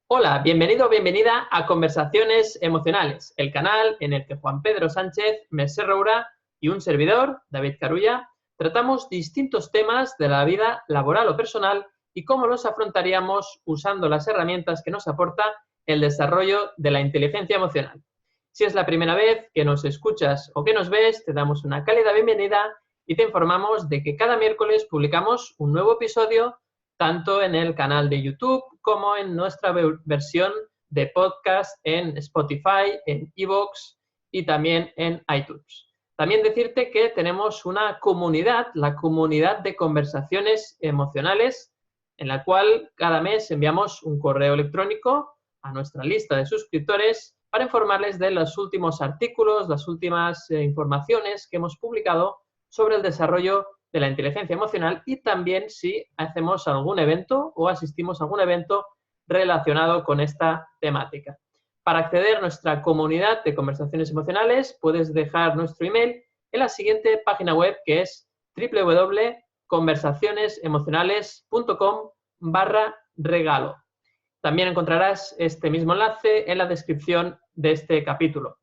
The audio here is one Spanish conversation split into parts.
Hola, bienvenido o bienvenida a Conversaciones Emocionales, el canal en el que Juan Pedro Sánchez, Mercè Roura y un servidor, David Carulla, tratamos distintos temas de la vida laboral o personal y cómo los afrontaríamos usando las herramientas que nos aporta el desarrollo de la inteligencia emocional. Si es la primera vez que nos escuchas o que nos ves, te damos una cálida bienvenida y te informamos de que cada miércoles publicamos un nuevo episodio tanto en el canal de YouTube como en nuestra versión de podcast en Spotify, en iVoox y también en iTunes. También decirte que tenemos una comunidad, la comunidad de conversaciones emocionales, en la cual cada mes enviamos un correo electrónico a nuestra lista de suscriptores para informarles de los últimos artículos, las últimas informaciones que hemos publicado sobre el desarrollo de la inteligencia emocional y también si hacemos algún evento o asistimos a algún evento relacionado con esta temática. Para acceder a nuestra comunidad de conversaciones emocionales puedes dejar nuestro email en la siguiente página web que es www.conversacionesemocionales.com/regalo. También encontrarás este mismo enlace en la descripción de este capítulo.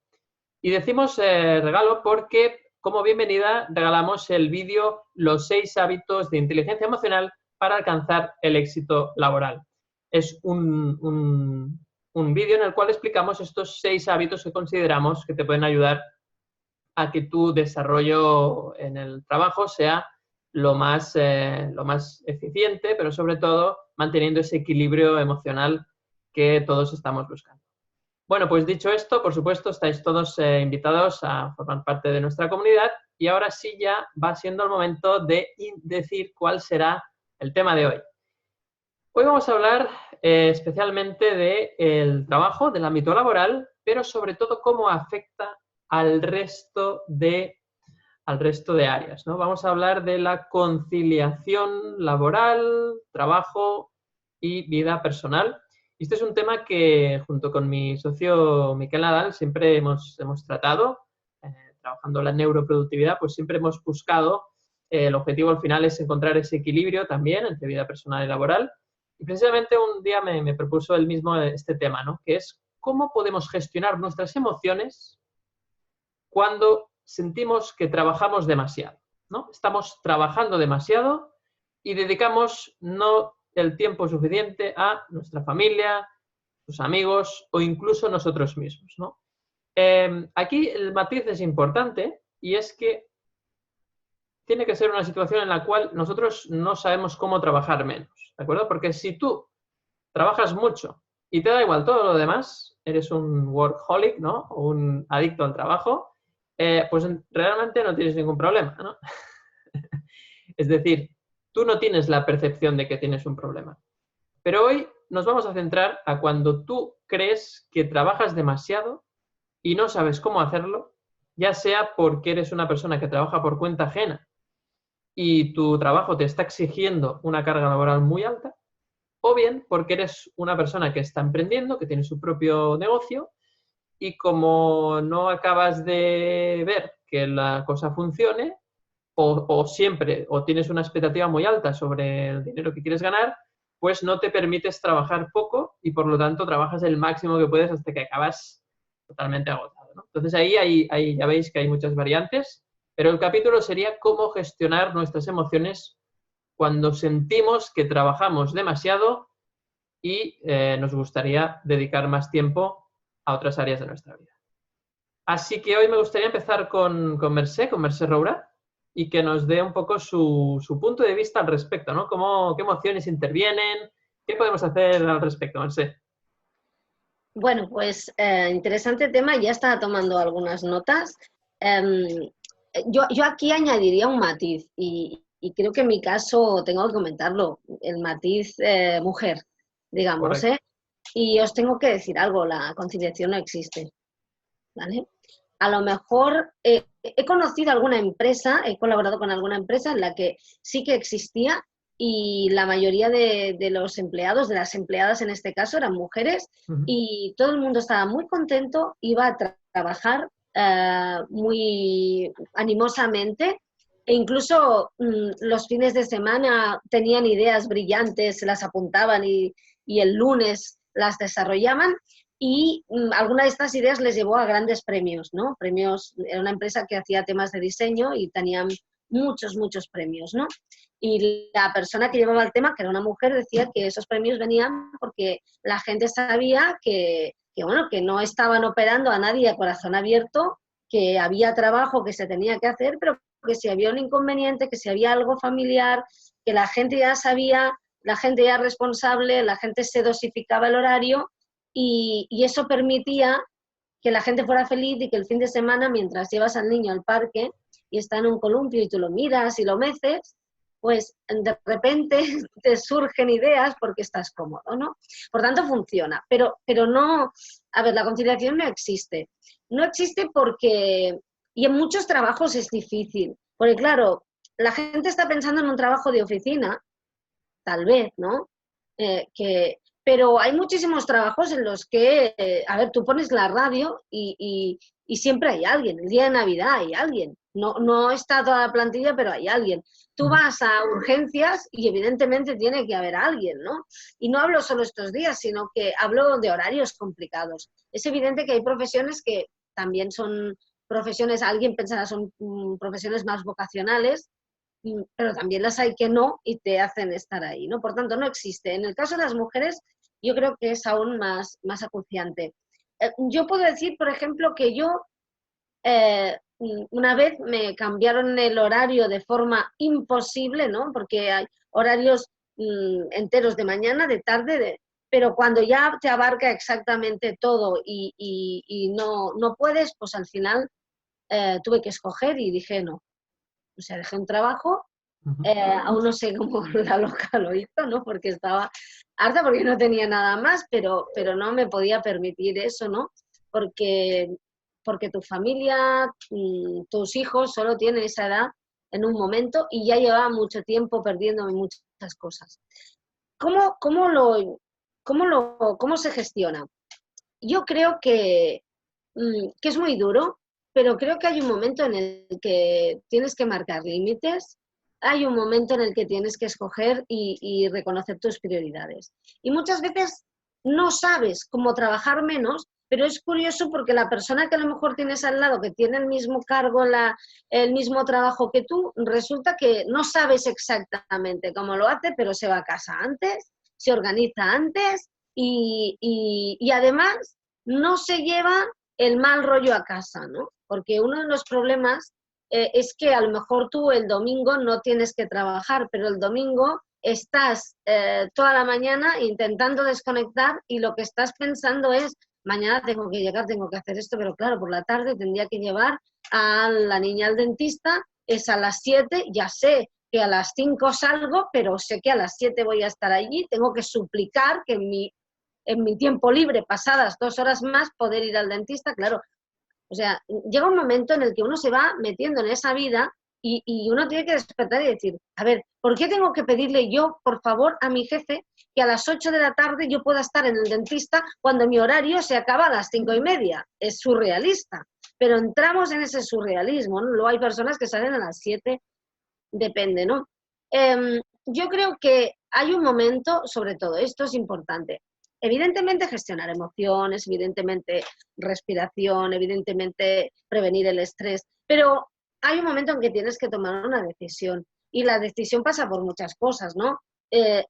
Y decimos regalo porque como bienvenida regalamos el vídeo Los 6 hábitos de inteligencia emocional para alcanzar el éxito laboral. Es un vídeo en el cual explicamos estos 6 hábitos que consideramos que te pueden ayudar a que tu desarrollo en el trabajo sea lo más eficiente, pero sobre todo manteniendo ese equilibrio emocional que todos estamos buscando. Bueno, pues dicho esto, por supuesto, estáis todos invitados a formar parte de nuestra comunidad y ahora sí ya va siendo el momento de decir cuál será el tema de hoy. Hoy vamos a hablar especialmente del trabajo, del ámbito laboral, pero sobre todo cómo afecta al resto de áreas, ¿no? Vamos a hablar de la conciliación laboral, trabajo y vida personal. Y este es un tema que, junto con mi socio Miquel Nadal, siempre hemos tratado. Trabajando la neuroproductividad, pues siempre hemos buscado, el objetivo al final es encontrar ese equilibrio también entre vida personal y laboral. Y precisamente un día me propuso él mismo este tema, ¿no? Que es cómo podemos gestionar nuestras emociones cuando sentimos que trabajamos demasiado, ¿no? Estamos trabajando demasiado y dedicamos no el tiempo suficiente a nuestra familia, sus amigos o incluso nosotros mismos, ¿no? Aquí el matiz es importante y es que tiene que ser una situación en la cual nosotros no sabemos cómo trabajar menos, ¿de acuerdo? Porque si tú trabajas mucho y te da igual todo lo demás, eres un workaholic, ¿no? O un adicto al trabajo, pues realmente no tienes ningún problema, ¿no? Es decir, tú no tienes la percepción de que tienes un problema. Pero hoy nos vamos a centrar a cuando tú crees que trabajas demasiado y no sabes cómo hacerlo, ya sea porque eres una persona que trabaja por cuenta ajena y tu trabajo te está exigiendo una carga laboral muy alta, o bien porque eres una persona que está emprendiendo, que tiene su propio negocio y como no acabas de ver que la cosa funcione, o siempre, o tienes una expectativa muy alta sobre el dinero que quieres ganar, pues no te permites trabajar poco y por lo tanto trabajas el máximo que puedes hasta que acabas totalmente agotado, ¿no? Entonces ahí ya veis que hay muchas variantes, pero el capítulo sería cómo gestionar nuestras emociones cuando sentimos que trabajamos demasiado y nos gustaría dedicar más tiempo a otras áreas de nuestra vida. Así que hoy me gustaría empezar con Mercè Roura, y que nos dé un poco su punto de vista al respecto, ¿no? ¿Qué emociones intervienen? ¿Qué podemos hacer al respecto, Mercè? Bueno, pues interesante tema, ya estaba tomando algunas notas. Yo aquí añadiría un matiz y creo que en mi caso tengo que comentarlo, el matiz mujer, digamos, Correcto. ¿eh? Y os tengo que decir algo, la conciliación no existe, ¿vale? A lo mejor he conocido alguna empresa, he colaborado con alguna empresa en la que sí que existía y la mayoría de los empleados, de las empleadas en este caso, eran mujeres y todo el mundo estaba muy contento, iba a trabajar muy animosamente e incluso los fines de semana tenían ideas brillantes, se las apuntaban y el lunes las desarrollaban y alguna de estas ideas les llevó a grandes premios, ¿no? Premios, era una empresa que hacía temas de diseño y tenían muchos premios, ¿no? Y la persona que llevaba el tema, que era una mujer, decía que esos premios venían porque la gente sabía bueno, que no estaban operando a nadie a corazón abierto, que había trabajo que se tenía que hacer, pero que si había un inconveniente, que si había algo familiar, que la gente ya sabía, la gente ya responsable, la gente se dosificaba el horario y eso permitía que la gente fuera feliz y que el fin de semana, mientras llevas al niño al parque y está en un columpio y tú lo miras y lo meces, pues de repente te surgen ideas porque estás cómodo, ¿no? Por tanto, funciona, pero no, a ver, la conciliación no existe. No existe porque, y en muchos trabajos es difícil, porque claro, la gente está pensando en un trabajo de oficina, tal vez, ¿no? Pero hay muchísimos trabajos en los que, a ver, tú pones la radio y siempre hay alguien. El día de Navidad hay alguien. No está toda la plantilla, pero hay alguien. Tú vas a urgencias y evidentemente tiene que haber alguien, ¿no? Y no hablo solo estos días, sino que hablo de horarios complicados. Es evidente que hay profesiones que también son profesiones, alguien pensará, son profesiones más vocacionales, pero también las hay que no y te hacen estar ahí, ¿no? Por tanto, no existe. En el caso de las mujeres, yo creo que es aún más acuciante. Yo puedo decir, por ejemplo, que yo una vez me cambiaron el horario de forma imposible, ¿no? Porque hay horarios enteros de mañana, de tarde, pero cuando ya te abarca exactamente todo y no puedes, pues al final tuve que escoger y dije no. O sea, dejé un trabajo, aún no sé cómo la loca lo hizo, ¿no? Porque estaba harta, porque no tenía nada más, pero no me podía permitir eso, ¿no? Porque tu familia, tus hijos solo tienen esa edad en un momento y ya llevaba mucho tiempo perdiéndome muchas cosas. ¿Cómo se gestiona? Yo creo que es muy duro, pero creo que hay un momento en el que tienes que marcar límites, hay un momento en el que tienes que escoger y reconocer tus prioridades. Y muchas veces no sabes cómo trabajar menos, pero es curioso porque la persona que a lo mejor tienes al lado, que tiene el mismo cargo, el mismo trabajo que tú, resulta que no sabes exactamente cómo lo hace, pero se va a casa antes, se organiza antes y además no se lleva el mal rollo a casa, ¿no? Porque uno de los problemas es que a lo mejor tú el domingo no tienes que trabajar, pero el domingo estás toda la mañana intentando desconectar y lo que estás pensando es, mañana tengo que llegar, tengo que hacer esto, pero claro, por la tarde tendría que llevar a la niña al dentista, es a las 7, ya sé que a las 5 salgo, pero sé que a las 7 voy a estar allí, tengo que suplicar que en mi tiempo libre, pasadas 2 horas más, poder ir al dentista, claro. O sea, llega un momento en el que uno se va metiendo en esa vida y uno tiene que despertar y decir, a ver, ¿por qué tengo que pedirle yo, por favor, a mi jefe que a las 8 de la tarde yo pueda estar en el dentista cuando mi horario se acaba a las 5:30? Es surrealista, pero entramos en ese surrealismo, ¿no? Luego hay personas que salen a las 7, depende, ¿no? Yo creo que hay un momento, sobre todo, esto es importante. Evidentemente gestionar emociones, evidentemente respiración, evidentemente prevenir el estrés, pero hay un momento en que tienes que tomar una decisión y la decisión pasa por muchas cosas, ¿no?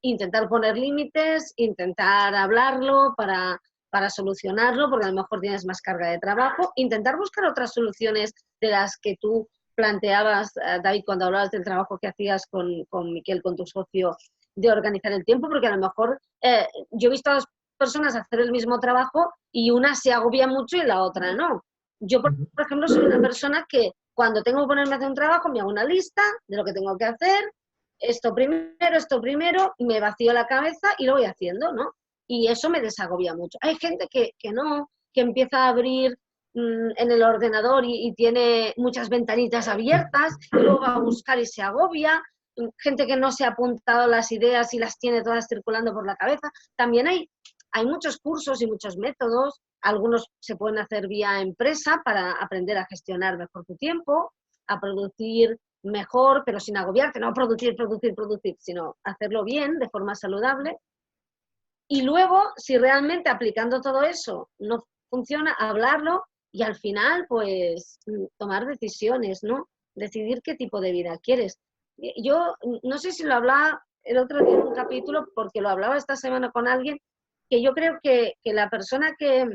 Intentar poner límites, intentar hablarlo para solucionarlo, porque a lo mejor tienes más carga de trabajo, intentar buscar otras soluciones de las que tú planteabas, David, cuando hablabas del trabajo que hacías con Miquel, con tu socio, de organizar el tiempo, porque a lo mejor yo he visto a dos personas hacer el mismo trabajo y una se agobia mucho y la otra no. Yo, por ejemplo, soy una persona que cuando tengo que ponerme a hacer un trabajo me hago una lista de lo que tengo que hacer, esto primero, y me vacío la cabeza y lo voy haciendo, ¿no? Y eso me desagobia mucho. Hay gente que no, que empieza a abrir en el ordenador y tiene muchas ventanitas abiertas, y luego va a buscar y se agobia, gente que no se ha apuntado las ideas y las tiene todas circulando por la cabeza. También hay muchos cursos y muchos métodos, algunos se pueden hacer vía empresa para aprender a gestionar mejor tu tiempo, a producir mejor, pero sin agobiarte, no producir, sino hacerlo bien, de forma saludable. Y luego, si realmente aplicando todo eso no funciona, hablarlo y al final, pues, tomar decisiones, ¿no? Decidir qué tipo de vida quieres. Yo no sé si lo hablaba el otro día en un capítulo, porque lo hablaba esta semana con alguien, que yo creo que la persona que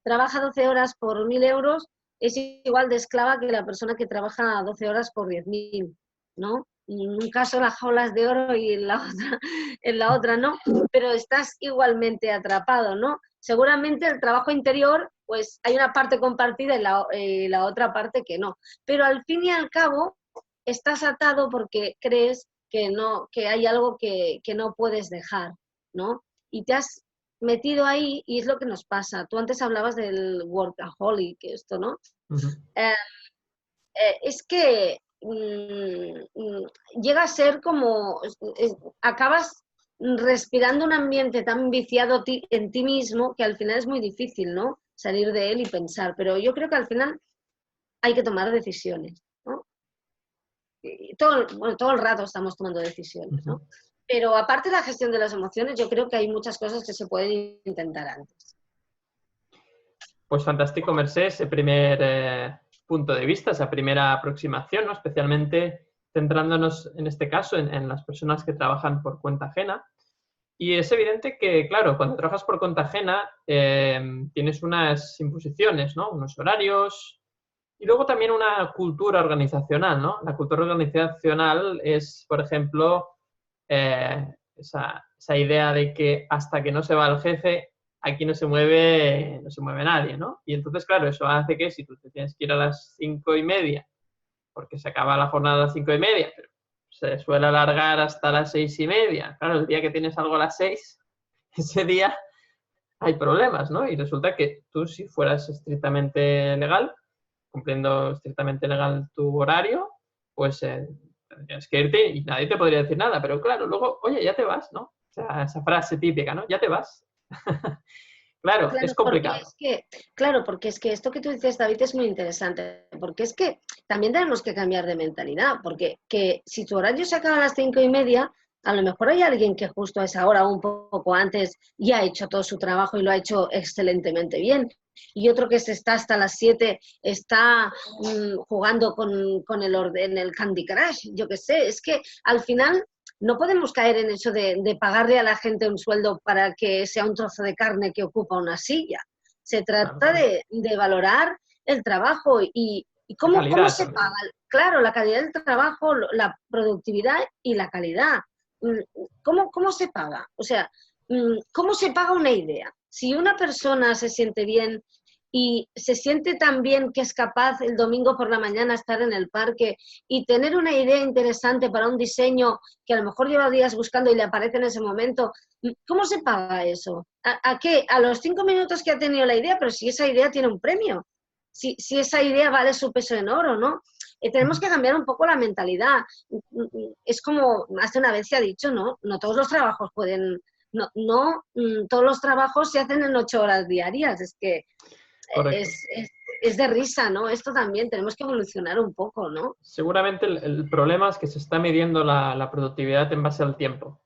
trabaja 12 horas por 1.000 euros es igual de esclava que la persona que trabaja 12 horas por 10.000, ¿no? En un caso las jaulas de oro y en la otra no, pero estás igualmente atrapado, ¿no? Seguramente el trabajo interior, pues hay una parte compartida y la otra parte que no. Pero al fin y al cabo, estás atado porque crees que no, que hay algo que no puedes dejar, ¿no? Y te has metido ahí y es lo que nos pasa. Tú antes hablabas del workaholic, esto, ¿no? Ujú. Eh, es que llega a ser como, acabas respirando un ambiente tan viciado en ti mismo que al final es muy difícil, ¿no? Salir de él y pensar. Pero yo creo que al final hay que tomar decisiones, ¿no? Y todo el rato estamos tomando decisiones, Ujú. ¿no? Pero aparte de la gestión de las emociones, yo creo que hay muchas cosas que se pueden intentar antes. Pues fantástico, Mercé, ese primer punto de vista, esa primera aproximación, ¿no? Especialmente centrándonos en este caso en las personas que trabajan por cuenta ajena. Y es evidente que, claro, cuando trabajas por cuenta ajena tienes unas imposiciones, ¿no? Unos horarios y luego también una cultura organizacional, ¿no? La cultura organizacional es, por ejemplo, esa idea de que hasta que no se va el jefe, aquí no se mueve nadie, ¿no? Y entonces, claro, eso hace que si tú te tienes que ir a las 5:30, porque se acaba la jornada a las 5:30, pero se suele alargar hasta las 6:30. Claro, el día que tienes algo a las 6, ese día hay problemas, ¿no? Y resulta que tú, si fueras estrictamente legal, cumpliendo estrictamente legal tu horario, pues tendrías que irte y nadie te podría decir nada. Pero claro, luego, oye, ya te vas, ¿no? O sea, esa frase típica, ¿no? Ya te vas. Claro, es complicado. Porque es que esto que tú dices, David, es muy interesante, porque es que también tenemos que cambiar de mentalidad, porque que si tu horario se acaba a las 5:30, a lo mejor hay alguien que justo a esa hora o un poco antes ya ha hecho todo su trabajo y lo ha hecho excelentemente bien, y otro que se está hasta las 7 está jugando con el Candy Crush, yo qué sé, es que al final no podemos caer en eso de pagarle a la gente un sueldo para que sea un trozo de carne que ocupa una silla. Se Claro, trata claro. de valorar el trabajo y La cómo calidad se también. paga. Claro, la calidad del trabajo, la productividad y la calidad. ¿Cómo se paga? O sea, ¿cómo se paga una idea? Si una persona se siente bien y se siente tan bien que es capaz el domingo por la mañana estar en el parque y tener una idea interesante para un diseño que a lo mejor lleva días buscando y le aparece en ese momento, ¿cómo se paga eso? ¿A qué? A los 5 minutos que ha tenido la idea, pero si esa idea tiene un premio, si esa idea vale su peso en oro, ¿no? Tenemos que cambiar un poco la mentalidad. Es como hace una vez se ha dicho, ¿no? No todos los trabajos pueden, todos los trabajos se hacen en 8 horas diarias, es que Correcto. es de risa, ¿no? Esto también tenemos que evolucionar un poco, ¿no? Seguramente el problema es que se está midiendo la productividad en base al tiempo.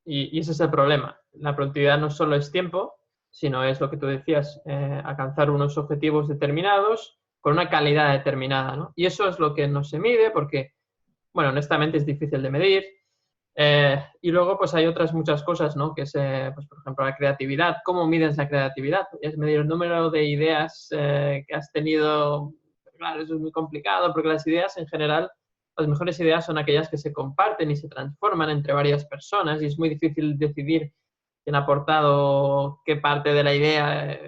Y ese es el problema. La productividad no solo es tiempo, sino es lo que tú decías, alcanzar unos objetivos determinados con una calidad determinada, ¿no? Y eso es lo que no se mide porque, bueno, honestamente es difícil de medir. Y luego, pues hay otras muchas cosas, ¿no? Que es, pues, por ejemplo, la creatividad. ¿Cómo mides la creatividad? Es medir el número de ideas que has tenido. Claro, eso es muy complicado porque las ideas en general, las mejores ideas son aquellas que se comparten y se transforman entre varias personas y es muy difícil decidir quién ha aportado qué parte de la idea.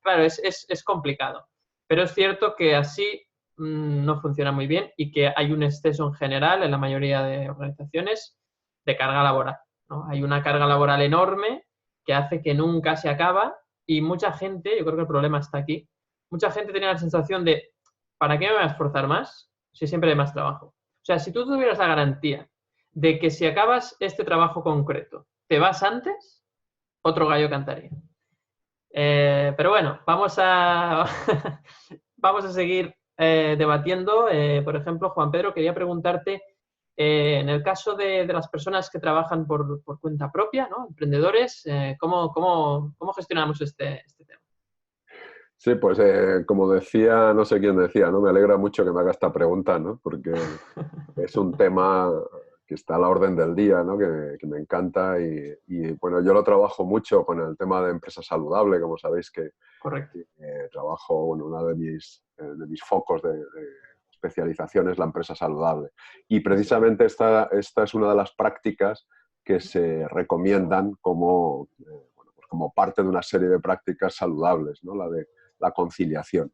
Claro, es complicado. Pero es cierto que así no funciona muy bien y que hay un exceso en general en la mayoría de organizaciones de carga laboral, ¿no? Hay una carga laboral enorme que hace que nunca se acaba y mucha gente, yo creo que el problema está aquí, mucha gente tiene la sensación de, ¿para qué me voy a esforzar más si siempre hay más trabajo? O sea, si tú tuvieras la garantía de que si acabas este trabajo concreto, te vas antes, otro gallo cantaría. Pero bueno, vamos a seguir debatiendo. Por ejemplo, Juan Pedro, quería preguntarte En el caso de las personas que trabajan por cuenta propia, ¿no? Emprendedores, ¿cómo gestionamos este tema? Sí, pues como decía, no sé quién decía, ¿no? Me alegra mucho que me haga esta pregunta, ¿no? Porque es un tema que está a la orden del día, ¿no? Que me encanta y, bueno, yo lo trabajo mucho con el tema de empresa saludable, como sabéis que Correcto. trabajo, bueno, uno de mis focos de especialización es la empresa saludable. Y precisamente esta es una de las prácticas que se recomiendan como, bueno, pues como parte de una serie de prácticas saludables, ¿no? La de la conciliación.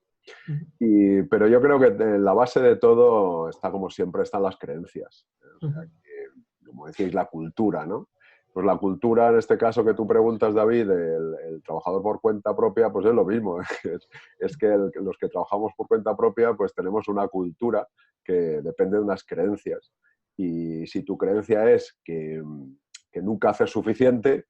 Pero yo creo que en la base de todo está, como siempre, están las creencias. O sea, que, como decís, la cultura, ¿no? Pues la cultura, en este caso que tú preguntas, David, el trabajador por cuenta propia, pues es lo mismo. Es que los que trabajamos por cuenta propia, pues tenemos una cultura que depende de unas creencias. Y si tu creencia es que nunca haces suficiente,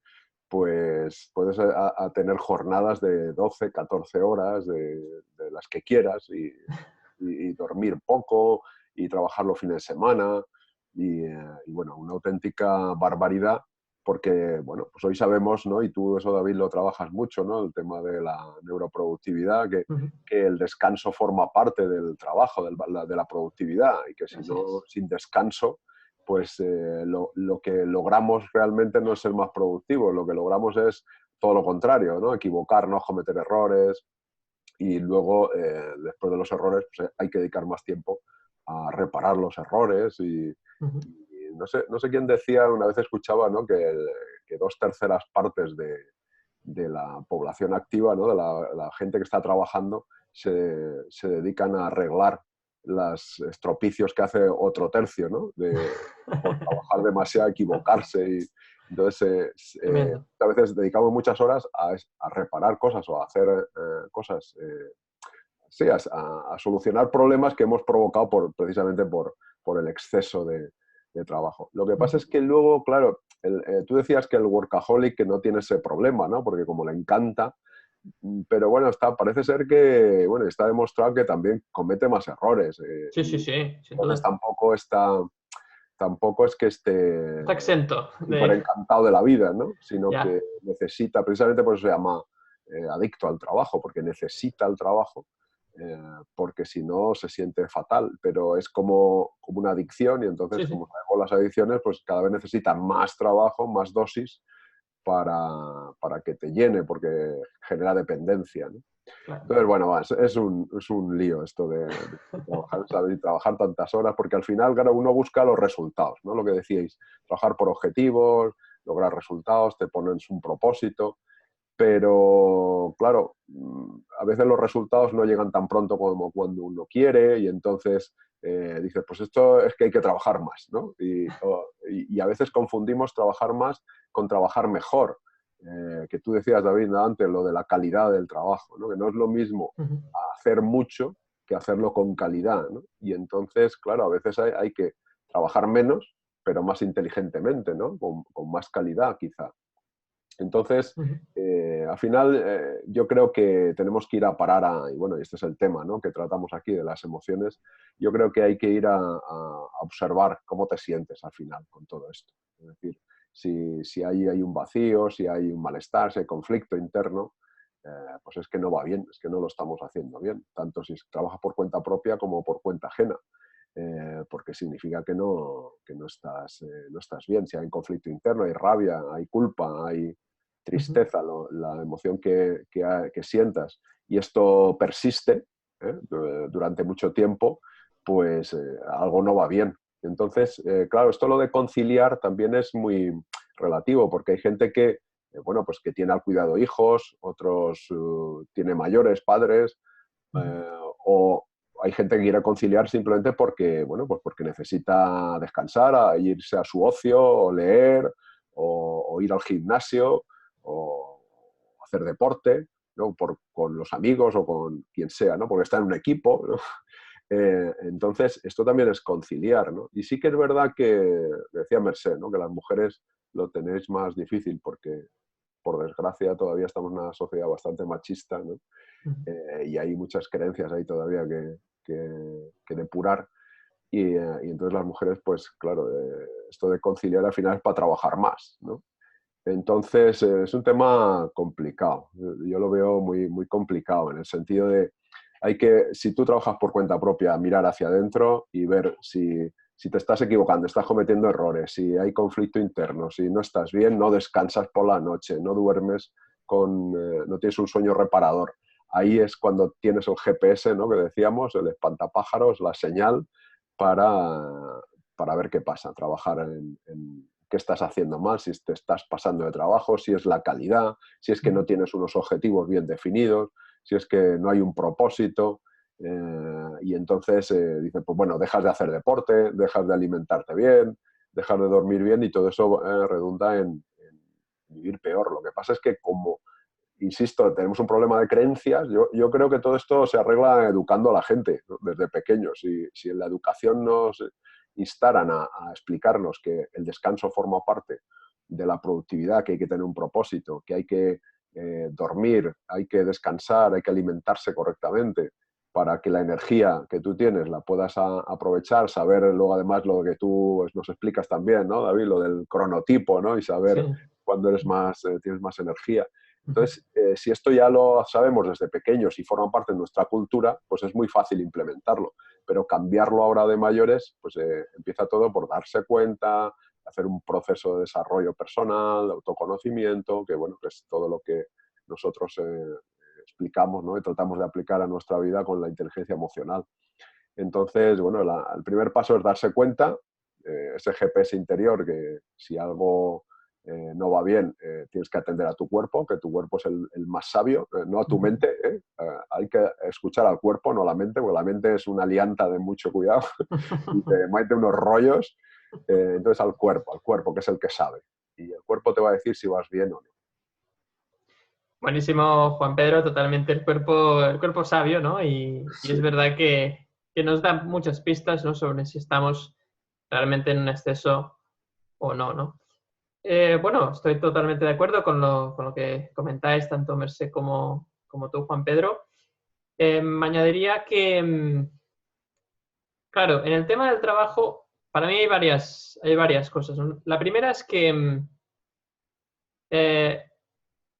pues puedes a tener jornadas de 12, 14 horas, de las que quieras, y dormir poco, y trabajar los fines de semana, y bueno, una auténtica barbaridad, porque, bueno, pues hoy sabemos, ¿no? Y tú eso, David, lo trabajas mucho, ¿no? El tema de la neuroproductividad, que el descanso forma parte del trabajo, de la productividad, y que si Así no, es. sin descanso, pues lo que logramos realmente no es ser más productivos, lo que logramos es todo lo contrario, ¿no? Equivocarnos, cometer errores, y luego, después de los errores, pues hay que dedicar más tiempo a reparar los errores. Y no sé quién decía, una vez escuchaba, ¿no? Que 2/3 partes de la población activa, ¿no? De la gente que está trabajando, se dedican a arreglar los estropicios que hace otro tercio, ¿no? Por trabajar demasiado, equivocarse. Entonces, Tremendo. a veces dedicamos muchas horas a reparar cosas o a hacer cosas, sí, a solucionar problemas que hemos provocado precisamente por el exceso de trabajo. Lo que pasa es que luego, claro, tú decías que el workaholic que no tiene ese problema, ¿no? Porque como le encanta, pero bueno, parece ser que, bueno, está demostrado que también comete más errores. Sí, sí, Y sí, sin entonces duda. tampoco es que esté Está exento súper de... encantado de la vida, ¿no? Sino Ya. que necesita, precisamente por eso se llama adicto al trabajo, porque necesita el trabajo, porque si no se siente fatal, pero es como una adicción, y entonces, Sí, sí. como sabemos, las adicciones, pues cada vez necesitan más trabajo, más dosis para que te llene, porque genera dependencia, ¿no? Claro. Entonces, bueno, es un lío esto de trabajar, ¿sabes? Y trabajar tantas horas, porque al final, claro, uno busca los resultados, ¿no? Lo que decíais, trabajar por objetivos, lograr resultados, te pones un propósito, pero, claro, a veces los resultados no llegan tan pronto como cuando uno quiere, y entonces dices, pues esto es que hay que trabajar más, ¿no? Y a veces confundimos trabajar más con trabajar mejor. Que tú decías, David, ¿no? Antes, lo de la calidad del trabajo, ¿no? Que no es lo mismo hacer mucho que hacerlo con calidad, ¿no? Y entonces, claro, a veces hay que trabajar menos, pero más inteligentemente, ¿no? Con más calidad, quizá. Entonces, al final, yo creo que tenemos que ir a parar y bueno, este es el tema, ¿no? Que tratamos aquí de las emociones. Yo creo que hay que ir a observar cómo te sientes al final con todo esto. Es decir, si hay un vacío, si hay un malestar, si hay conflicto interno, pues es que no va bien, es que no lo estamos haciendo bien, tanto si trabajas por cuenta propia como por cuenta ajena. Porque significa que no estás bien. Si hay conflicto interno, hay rabia, hay culpa, hay tristeza, la emoción que sientas, y esto persiste durante mucho tiempo, pues algo no va bien. Entonces, claro, esto lo de conciliar también es muy relativo, porque hay gente que, bueno, pues que tiene al cuidado hijos, otros tiene mayores, padres, o hay gente que quiere conciliar simplemente porque, bueno, pues porque necesita descansar, irse a su ocio, o leer, o ir al gimnasio, o hacer deporte, ¿no? Con los amigos o con quien sea, ¿no? Porque está en un equipo, ¿no? Entonces, esto también es conciliar, ¿no? Y sí que es verdad que, decía Mercé, ¿no? Que las mujeres lo tenéis más difícil porque, por desgracia, todavía estamos en una sociedad bastante machista, ¿no? Y hay muchas creencias ahí todavía que depurar. y entonces las mujeres, pues claro, esto de conciliar al final es para trabajar más, ¿no? Entonces es un tema complicado, yo lo veo muy, muy complicado en el sentido de si tú trabajas por cuenta propia, mirar hacia adentro y ver si te estás equivocando, estás cometiendo errores, si hay conflicto interno, si no estás bien, no descansas por la noche, no duermes no tienes un sueño reparador. Ahí es cuando tienes el GPS, ¿no? Que decíamos, el espantapájaros, la señal para ver qué pasa, trabajar en qué estás haciendo mal, si te estás pasando de trabajo, si es la calidad, si es que no tienes unos objetivos bien definidos, si es que no hay un propósito. Y entonces dicen, pues bueno, dejas de hacer deporte, dejas de alimentarte bien, dejas de dormir bien y todo eso redunda en vivir peor. Lo que pasa es que como, insisto, tenemos un problema de creencias, yo creo que todo esto se arregla educando a la gente, ¿no? Desde pequeños. Si en la educación nos instaran a explicarnos que el descanso forma parte de la productividad, que hay que tener un propósito, que hay que dormir, hay que descansar, hay que alimentarse correctamente para que la energía que tú tienes la puedas aprovechar, saber luego además lo que tú pues, nos explicas también, ¿no, David? Lo del cronotipo, ¿no? Y saber Sí. cuándo tienes más energía. Entonces, si esto ya lo sabemos desde pequeños y forma parte de nuestra cultura, pues es muy fácil implementarlo. Pero cambiarlo ahora de mayores, pues empieza todo por darse cuenta, hacer un proceso de desarrollo personal, de autoconocimiento, que bueno, que es todo lo que nosotros explicamos, ¿no? Y tratamos de aplicar a nuestra vida con la inteligencia emocional. Entonces, bueno, el primer paso es darse cuenta, ese GPS interior, que si algo no va bien, tienes que atender a tu cuerpo, que tu cuerpo es el más sabio, no a tu mente. Hay que escuchar al cuerpo, no a la mente, porque la mente es una lianta de mucho cuidado y te mete unos rollos. Entonces al cuerpo, que es el que sabe. Y el cuerpo te va a decir si vas bien o no. Buenísimo, Juan Pedro, totalmente el cuerpo sabio, ¿no? Y Sí. es verdad que nos da muchas pistas, ¿no? Sobre si estamos realmente en un exceso o no, ¿no? Bueno, estoy totalmente de acuerdo con lo que comentáis, tanto Mercé como tú, Juan Pedro. Me añadiría que, claro, en el tema del trabajo, para mí hay varias cosas, ¿no? La primera es que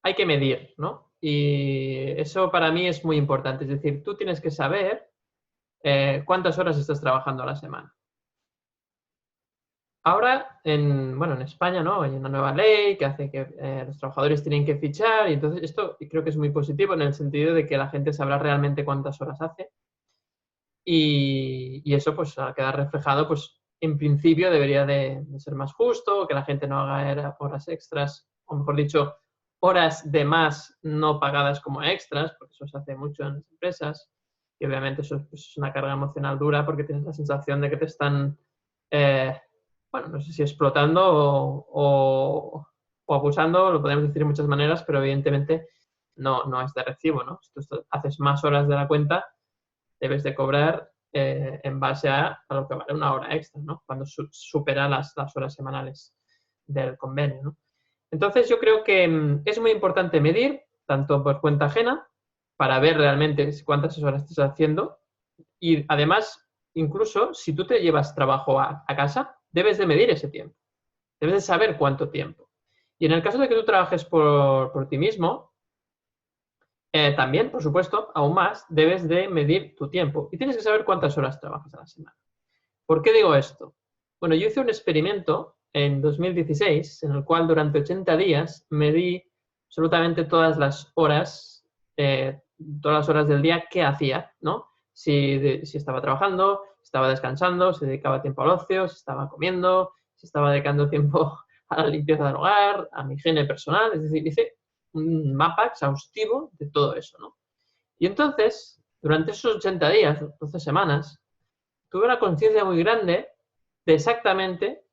hay que medir, ¿no? Y eso para mí es muy importante. Es decir, tú tienes que saber cuántas horas estás trabajando a la semana. Ahora, en España, ¿no? Hay una nueva ley que hace que los trabajadores tienen que fichar y entonces esto creo que es muy positivo en el sentido de que la gente sabrá realmente cuántas horas hace y eso pues al quedar reflejado pues en principio debería de ser más justo, que la gente no haga horas extras o mejor dicho, horas de más no pagadas como extras, porque eso se hace mucho en las empresas y obviamente eso pues, es una carga emocional dura porque tienes la sensación de que te están bueno, no sé si explotando o abusando, lo podemos decir de muchas maneras, pero evidentemente no es de recibo, ¿no? Si tú haces más horas de la cuenta, debes de cobrar en base a lo que vale una hora extra, ¿no? Cuando supera las horas semanales del convenio, ¿no? Entonces yo creo que es muy importante medir, tanto por cuenta ajena, para ver realmente cuántas horas estás haciendo y además, incluso si tú te llevas trabajo a casa, debes de medir ese tiempo. Debes de saber cuánto tiempo. Y en el caso de que tú trabajes por ti mismo, también, por supuesto, aún más, debes de medir tu tiempo. Y tienes que saber cuántas horas trabajas a la semana. ¿Por qué digo esto? Bueno, yo hice un experimento en 2016 en el cual durante 80 días medí absolutamente todas las horas del día que hacía, ¿no? Si estaba trabajando, si estaba descansando, si dedicaba tiempo al ocio, si estaba comiendo, si estaba dedicando tiempo a la limpieza del hogar, a mi higiene personal, es decir, hice un mapa exhaustivo de todo eso, ¿no? Y entonces, durante esos 80 días, 12 semanas, tuve una conciencia muy grande de exactamente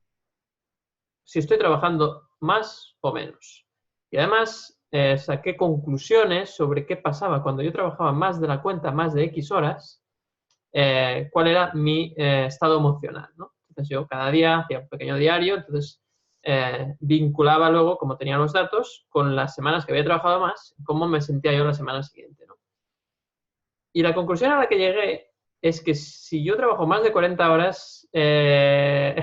si estoy trabajando más o menos. Y además saqué conclusiones sobre qué pasaba cuando yo trabajaba más de la cuenta, más de X horas, cuál era mi estado emocional, ¿no? Entonces yo cada día hacía un pequeño diario, entonces vinculaba luego, como tenía los datos, con las semanas que había trabajado más, cómo me sentía yo la semana siguiente, ¿no? Y la conclusión a la que llegué es que si yo trabajo más de 40 horas, la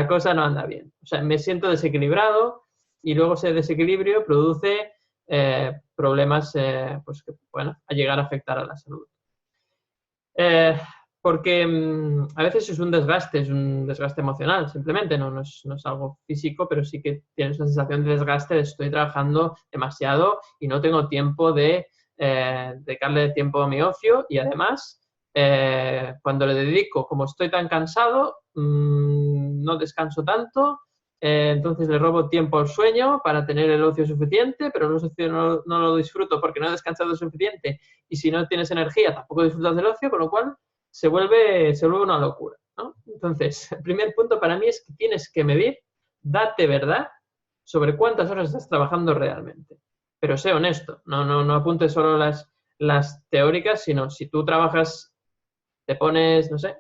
cosa no anda bien. O sea, me siento desequilibrado y luego ese desequilibrio produce problemas pues que pueden llegar a afectar a la salud. Porque a veces es un desgaste emocional, simplemente, no es algo físico, pero sí que tienes una sensación de desgaste, de estoy trabajando demasiado y no tengo tiempo de dedicarle tiempo a mi ocio y además, cuando le dedico, como estoy tan cansado, no descanso tanto, entonces le robo tiempo al sueño para tener el ocio suficiente, pero el ocio no lo disfruto porque no he descansado suficiente y si no tienes energía tampoco disfrutas del ocio, con lo cual se vuelve una locura, ¿no? Entonces, el primer punto para mí es que tienes que medir, date verdad sobre cuántas horas estás trabajando realmente. Pero sé honesto, no apuntes solo las teóricas, sino si tú trabajas, te pones, no sé,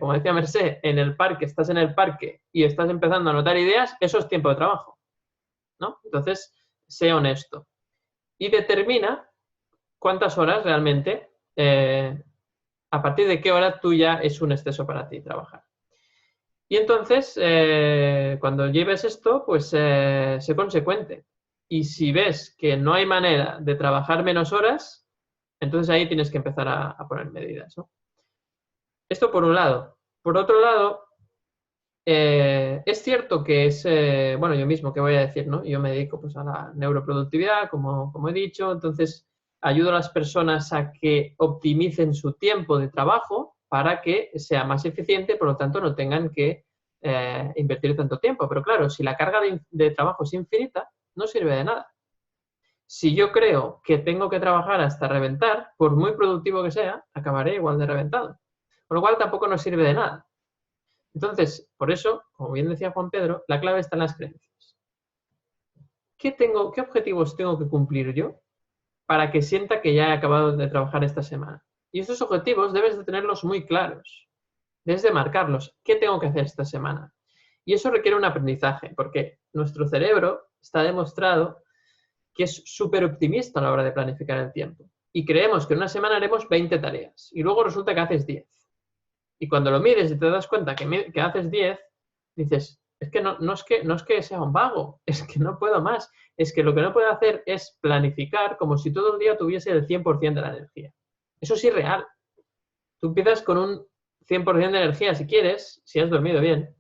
como decía Mercé, en el parque, estás en el parque y estás empezando a anotar ideas, eso es tiempo de trabajo, ¿no? Entonces, sé honesto. Y determina cuántas horas realmente, a partir de qué hora tú ya es un exceso para ti trabajar. Y entonces, cuando lleves esto, pues sé consecuente. Y si ves que no hay manera de trabajar menos horas, entonces ahí tienes que empezar a poner medidas, ¿no? Esto por un lado. Por otro lado, es cierto que es, bueno, yo mismo, ¿qué voy a decir, no? Yo me dedico pues a la neuroproductividad, como he dicho, entonces ayudo a las personas a que optimicen su tiempo de trabajo para que sea más eficiente, por lo tanto no tengan que invertir tanto tiempo. Pero claro, si la carga de trabajo es infinita, no sirve de nada. Si yo creo que tengo que trabajar hasta reventar, por muy productivo que sea, acabaré igual de reventado. Con lo cual tampoco nos sirve de nada. Entonces, por eso, como bien decía Juan Pedro, la clave está en las creencias. ¿Qué objetivos tengo que cumplir yo para que sienta que ya he acabado de trabajar esta semana? Y estos objetivos debes de tenerlos muy claros. Debes de marcarlos. ¿Qué tengo que hacer esta semana? Y eso requiere un aprendizaje, porque nuestro cerebro está demostrado que es súper optimista a la hora de planificar el tiempo. Y creemos que en una semana haremos 20 tareas y luego resulta que haces 10. Y cuando lo mires y te das cuenta que haces 10, dices, es que no es que sea un vago, es que no puedo más. Es que lo que no puedo hacer es planificar como si todo el día tuviese el 100% de la energía. Eso es irreal. Tú empiezas con un 100% de energía si quieres, si has dormido bien,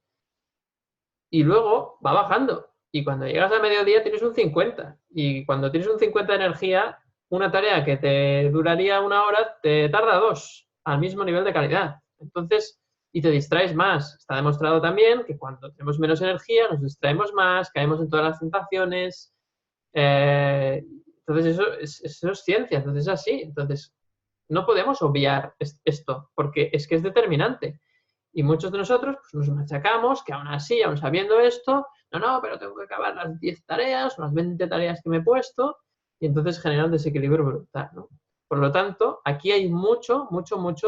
y luego va bajando. Y cuando llegas a mediodía tienes un 50. Y cuando tienes un 50 de energía, una tarea que te duraría 1 hora te tarda 2, al mismo nivel de calidad. Entonces, y te distraes más. Está demostrado también que cuando tenemos menos energía nos distraemos más, caemos en todas las tentaciones. Entonces, eso es ciencia, entonces es así. Entonces, no podemos obviar esto, porque es que es determinante. Y muchos de nosotros pues, nos machacamos que aún así, aún sabiendo esto, no, pero tengo que acabar las 10 tareas o las 20 tareas que me he puesto, y entonces genera un desequilibrio brutal, ¿no? Por lo tanto, aquí hay mucho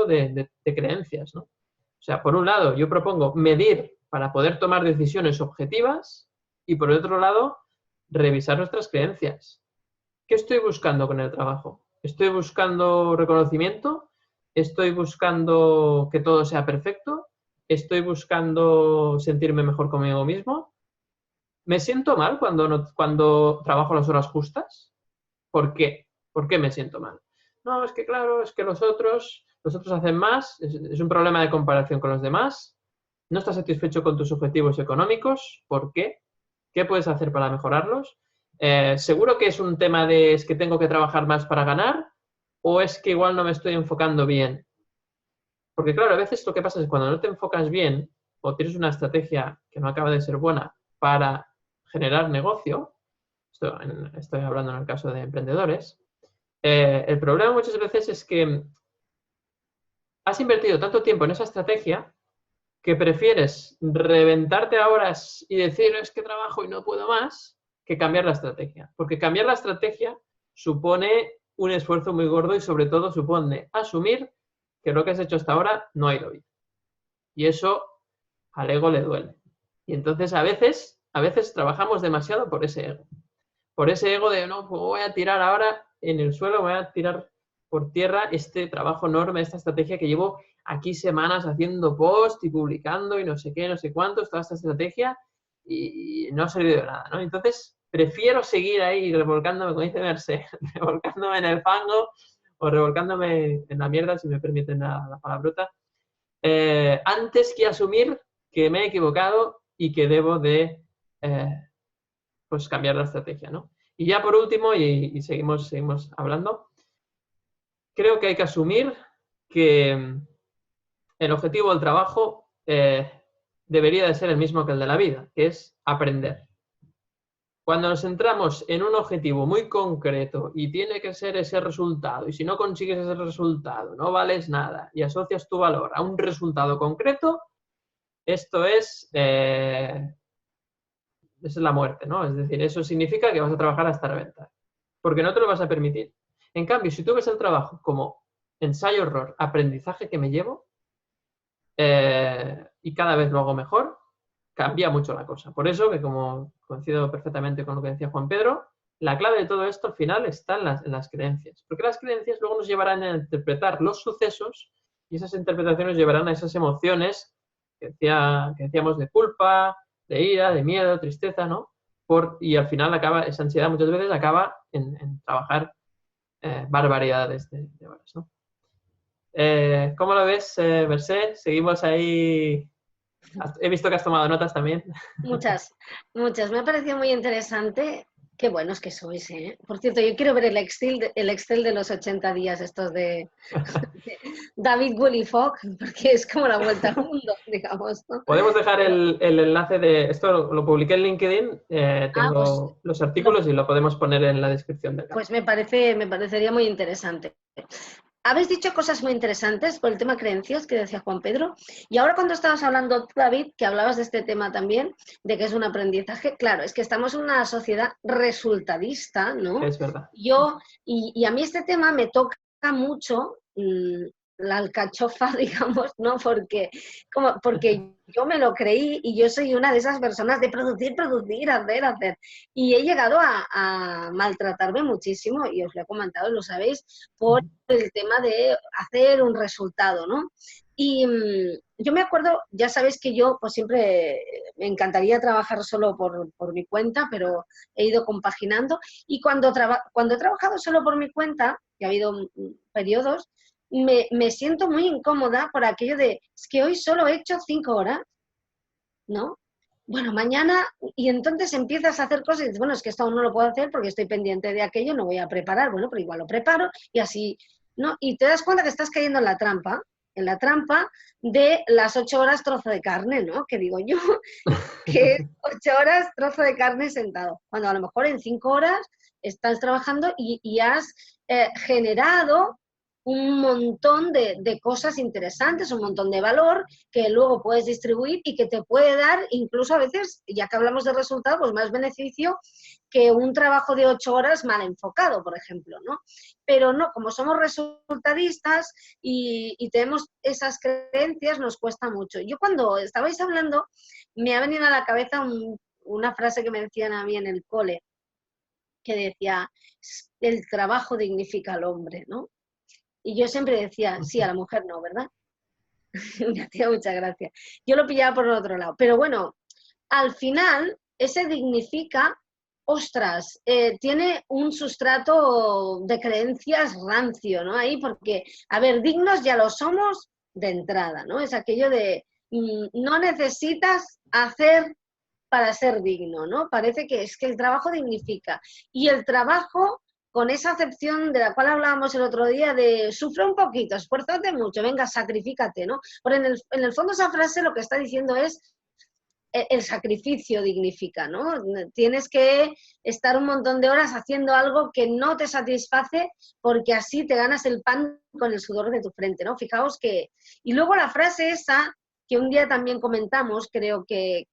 de creencias, ¿no? O sea, por un lado, yo propongo medir para poder tomar decisiones objetivas y por otro lado, revisar nuestras creencias. ¿Qué estoy buscando con el trabajo? ¿Estoy buscando reconocimiento? ¿Estoy buscando que todo sea perfecto? ¿Estoy buscando sentirme mejor conmigo mismo? ¿Me siento mal cuando trabajo las horas justas? ¿Por qué? ¿Por qué me siento mal? No, es que claro, es que los otros hacen más, es un problema de comparación con los demás, no estás satisfecho con tus objetivos económicos, ¿por qué? ¿Qué puedes hacer para mejorarlos? ¿Seguro que es un tema de es que tengo que trabajar más para ganar o es que igual no me estoy enfocando bien? Porque claro, a veces lo que pasa es cuando no te enfocas bien o tienes una estrategia que no acaba de ser buena para generar negocio, estoy hablando en el caso de emprendedores, el problema muchas veces es que has invertido tanto tiempo en esa estrategia que prefieres reventarte a horas y decir es que trabajo y no puedo más, que cambiar la estrategia. Porque cambiar la estrategia supone un esfuerzo muy gordo y sobre todo supone asumir que lo que has hecho hasta ahora no ha ido bien. Y eso al ego le duele. Y entonces a veces trabajamos demasiado por ese ego. Por ese ego de, no, pues voy a tirar ahora en el suelo, voy a tirar por tierra este trabajo enorme, esta estrategia que llevo aquí semanas haciendo post y publicando y no sé qué, no sé cuántos, toda esta estrategia y no ha servido de nada, ¿no? Entonces, prefiero seguir ahí revolcándome, como dice Mercé, revolcándome en el fango o revolcándome en la mierda, si me permiten la palabrota, antes que asumir que me he equivocado y que debo de pues cambiar la estrategia, ¿no? Y ya por último, y seguimos hablando, creo que hay que asumir que el objetivo del trabajo debería de ser el mismo que el de la vida, que es aprender. Cuando nos centramos en un objetivo muy concreto y tiene que ser ese resultado, y si no consigues ese resultado, no vales nada, y asocias tu valor a un resultado concreto, esto es la muerte, ¿no? Es decir, eso significa que vas a trabajar hasta reventar, porque no te lo vas a permitir. En cambio, si tú ves el trabajo como ensayo-error, aprendizaje que me llevo, y cada vez lo hago mejor, cambia mucho la cosa. Por eso, que como coincido perfectamente con lo que decía Juan Pedro, la clave de todo esto al final está en las creencias. Porque las creencias luego nos llevarán a interpretar los sucesos y esas interpretaciones llevarán a esas emociones que decíamos de culpa, de ira, de miedo, tristeza, ¿no? Y al final esa ansiedad muchas veces acaba en trabajar barbaridades de horas, ¿no? ¿Cómo lo ves, Mercé? Seguimos ahí. He visto que has tomado notas también. Muchas. Me ha parecido muy interesante. Qué buenos que sois, ¿eh? Por cierto, yo quiero ver el Excel de los 80 días estos de David Willy Fogg, porque es como la vuelta al mundo, digamos, ¿no? Podemos dejar el enlace de... Esto lo publiqué en LinkedIn, tengo los artículos y lo podemos poner en la descripción del canal. Pues me parecería muy interesante. Habéis dicho cosas muy interesantes por el tema creencias que decía Juan Pedro, y ahora cuando estabas hablando, David, que hablabas de este tema también, de que es un aprendizaje, claro, es que estamos en una sociedad resultadista, ¿no? Es verdad. Y a mí este tema me toca mucho la alcachofa, digamos, ¿no? Porque yo me lo creí y yo soy una de esas personas de producir, hacer. Y he llegado a maltratarme muchísimo, y os lo he comentado, lo sabéis, por el tema de hacer un resultado, ¿no? Y yo me acuerdo, ya sabéis que yo pues siempre me encantaría trabajar solo por mi cuenta, pero he ido compaginando, y cuando he trabajado solo por mi cuenta, y ha habido periodos, me siento muy incómoda por aquello de, es que hoy solo he hecho 5 horas, ¿no? Bueno, mañana, y entonces empiezas a hacer cosas y dices, bueno, es que esto aún no lo puedo hacer porque estoy pendiente de aquello, no voy a preparar, bueno, pero igual lo preparo y así, ¿no? Y te das cuenta que estás cayendo en la trampa de las 8 horas trozo de carne, ¿no? Que digo yo, que es 8 horas trozo de carne sentado, cuando a lo mejor en 5 horas estás trabajando y has generado un montón de cosas interesantes, un montón de valor que luego puedes distribuir y que te puede dar, incluso a veces, ya que hablamos de resultados, pues más beneficio que un trabajo de 8 horas mal enfocado, por ejemplo, ¿no? Pero no, como somos resultadistas y tenemos esas creencias, nos cuesta mucho. Yo cuando estabais hablando, me ha venido a la cabeza una frase que me decían a mí en el cole, que decía, el trabajo dignifica al hombre, ¿no? Y yo siempre decía, sí, a la mujer no, ¿verdad? Me hacía mucha gracia. Yo lo pillaba por el otro lado. Pero bueno, al final, ese dignifica, ostras, tiene un sustrato de creencias rancio, ¿no? Ahí, porque, a ver, dignos ya lo somos de entrada, ¿no? Es aquello de, no necesitas hacer para ser digno, ¿no? Parece que es que el trabajo dignifica. Y el trabajo, con esa acepción de la cual hablábamos el otro día, de sufre un poquito, esfuérzate mucho, venga, sacrifícate, ¿no? Porque en el fondo esa frase lo que está diciendo es el sacrificio dignifica, ¿no? Tienes que estar un montón de horas haciendo algo que no te satisface porque así te ganas el pan con el sudor de tu frente, ¿no? Fijaos que... Y luego la frase esa, que un día también comentamos, creo que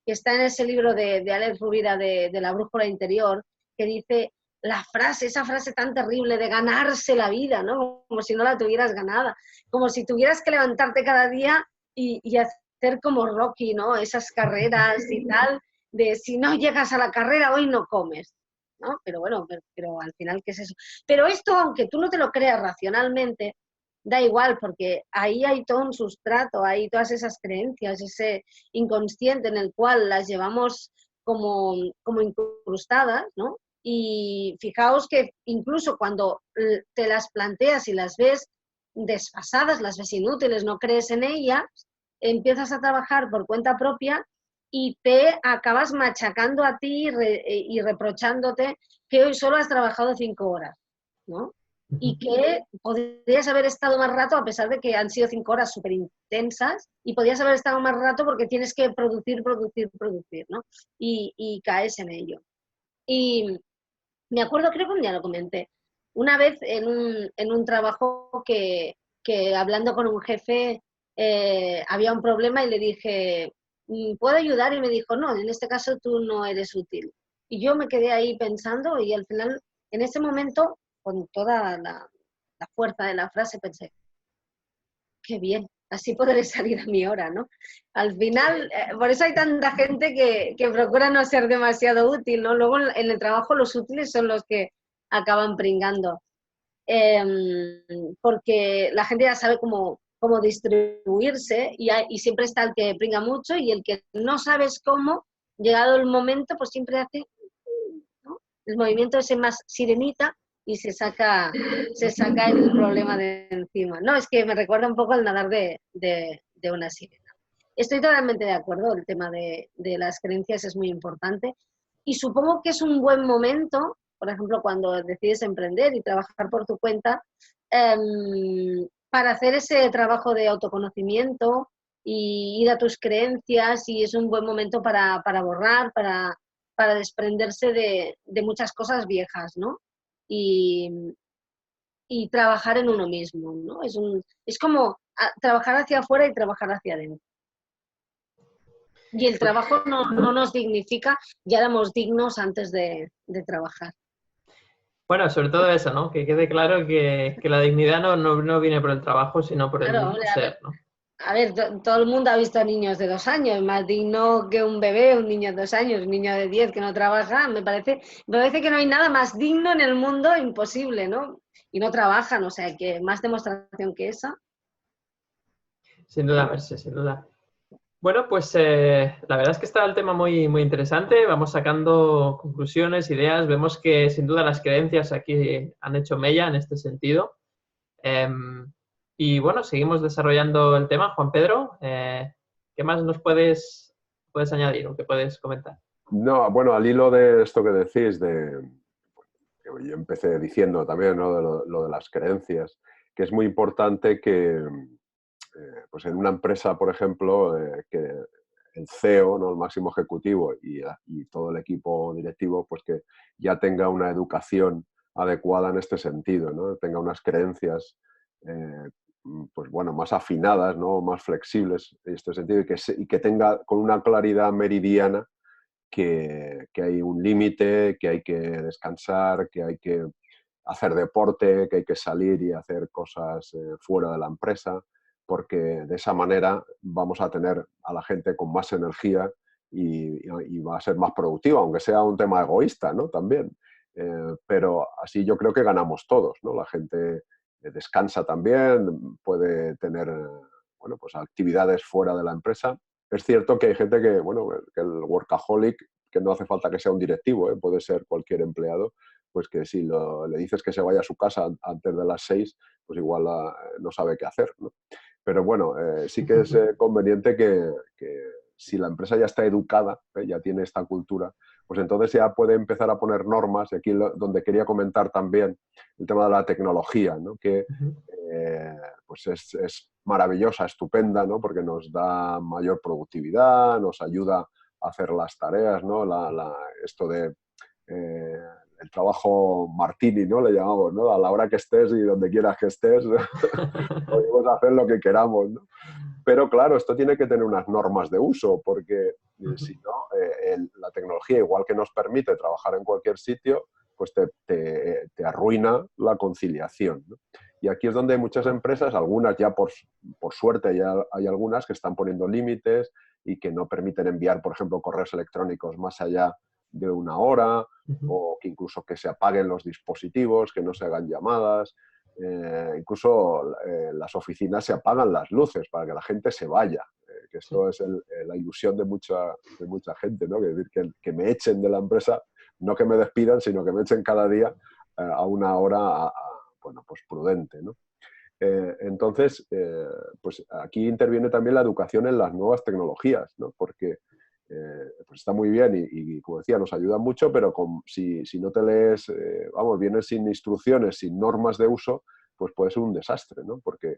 está en ese libro de Alex Rubira de La brújula interior, que dice esa frase tan terrible de ganarse la vida, ¿no? Como si no la tuvieras ganada, como si tuvieras que levantarte cada día y hacer como Rocky, ¿no? Esas carreras y tal, de si no llegas a la carrera hoy no comes. ¿no? Pero bueno, pero al final, ¿qué es eso? Pero esto, aunque tú no te lo creas racionalmente, da igual, porque ahí hay todo un sustrato, hay todas esas creencias, ese inconsciente en el cual las llevamos como incrustadas, ¿no? Y fijaos que incluso cuando te las planteas y las ves desfasadas, las ves inútiles, no crees en ellas, empiezas a trabajar por cuenta propia y te acabas machacando a ti y reprochándote que hoy solo has trabajado 5 horas, ¿no? Y que podrías haber estado más rato, a pesar de que han sido 5 horas súper intensas, y podrías haber estado más rato porque tienes que producir, ¿no? Y caes en ello. Y me acuerdo, creo que un día lo comenté, una vez en un trabajo que hablando con un jefe había un problema y le dije, ¿puedo ayudar? Y me dijo, no, en este caso tú no eres útil. Y yo me quedé ahí pensando y al final, en ese momento, con toda la fuerza de la frase, pensé, qué bien, así podré salir a mi hora, ¿no? Al final, por eso hay tanta gente que procura no ser demasiado útil, ¿no? Luego en el trabajo los útiles son los que acaban pringando, porque la gente ya sabe cómo distribuirse y siempre está el que pringa mucho y el que no sabes cómo, llegado el momento, pues siempre hace, ¿no? El movimiento ese más sirenita y se saca el problema de encima. No, es que me recuerda un poco al nadar de una sirena. Estoy totalmente de acuerdo, el tema de las creencias es muy importante y supongo que es un buen momento, por ejemplo, cuando decides emprender y trabajar por tu cuenta, para hacer ese trabajo de autoconocimiento y ir a tus creencias, y es un buen momento para borrar, para desprenderse de muchas cosas viejas, ¿no? Y, y trabajar en uno mismo, ¿no? Es como trabajar hacia afuera y trabajar hacia adentro. Y el trabajo no nos dignifica, ya éramos dignos antes de trabajar. Bueno, sobre todo eso, ¿no? Que quede claro que la dignidad no viene por el trabajo, sino por el Claro, mismo ser, ¿no? a ver, todo el mundo ha visto a niños de 2 años, más digno que un bebé, un niño de 2 años, un niño de 10 que no trabaja, me parece que no hay nada más digno en el mundo, imposible, ¿no? Y no trabajan, o sea, que más demostración que esa. Sin duda, Mercè, sin duda. Bueno, pues la verdad es que está el tema muy, muy interesante. Vamos sacando conclusiones, ideas. Vemos que sin duda las creencias aquí han hecho mella en este sentido. Y bueno, seguimos desarrollando el tema. Juan Pedro, ¿qué más nos puedes añadir o qué puedes comentar? No, bueno, al hilo de esto que decís, que yo empecé diciendo también, ¿no? De lo de las creencias, que es muy importante que pues en una empresa, por ejemplo, que el CEO, ¿no? El máximo ejecutivo y todo el equipo directivo, pues que ya tenga una educación adecuada en este sentido, ¿no? Tenga unas creencias pues bueno, más afinadas, ¿no? Más flexibles en este sentido y que tenga con una claridad meridiana que hay un límite, que hay que descansar, que hay que hacer deporte, que hay que salir y hacer cosas fuera de la empresa, porque de esa manera vamos a tener a la gente con más energía y va a ser más productiva, aunque sea un tema egoísta, ¿no? También. Pero así yo creo que ganamos todos, ¿no? La gente descansa también, puede tener bueno, pues actividades fuera de la empresa. Es cierto que hay gente que, bueno, que el workaholic, que no hace falta que sea un directivo, puede ser cualquier empleado, pues que si le dices que se vaya a su casa antes de las 6, pues igual no sabe qué hacer, ¿no? Pero bueno, sí que es conveniente que si la empresa ya está educada, ya tiene esta cultura, pues entonces ya puede empezar a poner normas, y aquí donde quería comentar también el tema de la tecnología, ¿no? Que pues es maravillosa, estupenda, ¿no? Porque nos da mayor productividad, nos ayuda a hacer las tareas, ¿no? Esto de el trabajo Martini, ¿no? Le llamamos, ¿no? A la hora que estés y donde quieras que estés, podemos hacer lo que queramos, ¿no? Pero claro, esto tiene que tener unas normas de uso, porque si no, la tecnología, igual que nos permite trabajar en cualquier sitio, pues te arruina la conciliación, ¿no? Y aquí es donde hay muchas empresas, algunas ya por suerte ya hay algunas que están poniendo límites y que no permiten enviar, por ejemplo, correos electrónicos más allá de 1 hora, Ujú. o que incluso que se apaguen los dispositivos, que no se hagan llamadas. Incluso las oficinas se apagan las luces para que la gente se vaya, que Sí. esto es la ilusión de mucha gente, ¿no? Es decir, que me echen de la empresa, no que me despidan, sino que me echen cada día a 1 hora bueno, pues prudente, ¿no? Entonces, pues aquí interviene también la educación en las nuevas tecnologías, ¿no? Porque pues está muy bien y, como decía, nos ayuda mucho, pero si no te lees, vamos, vienes sin instrucciones, sin normas de uso, pues puede ser un desastre, ¿no? Porque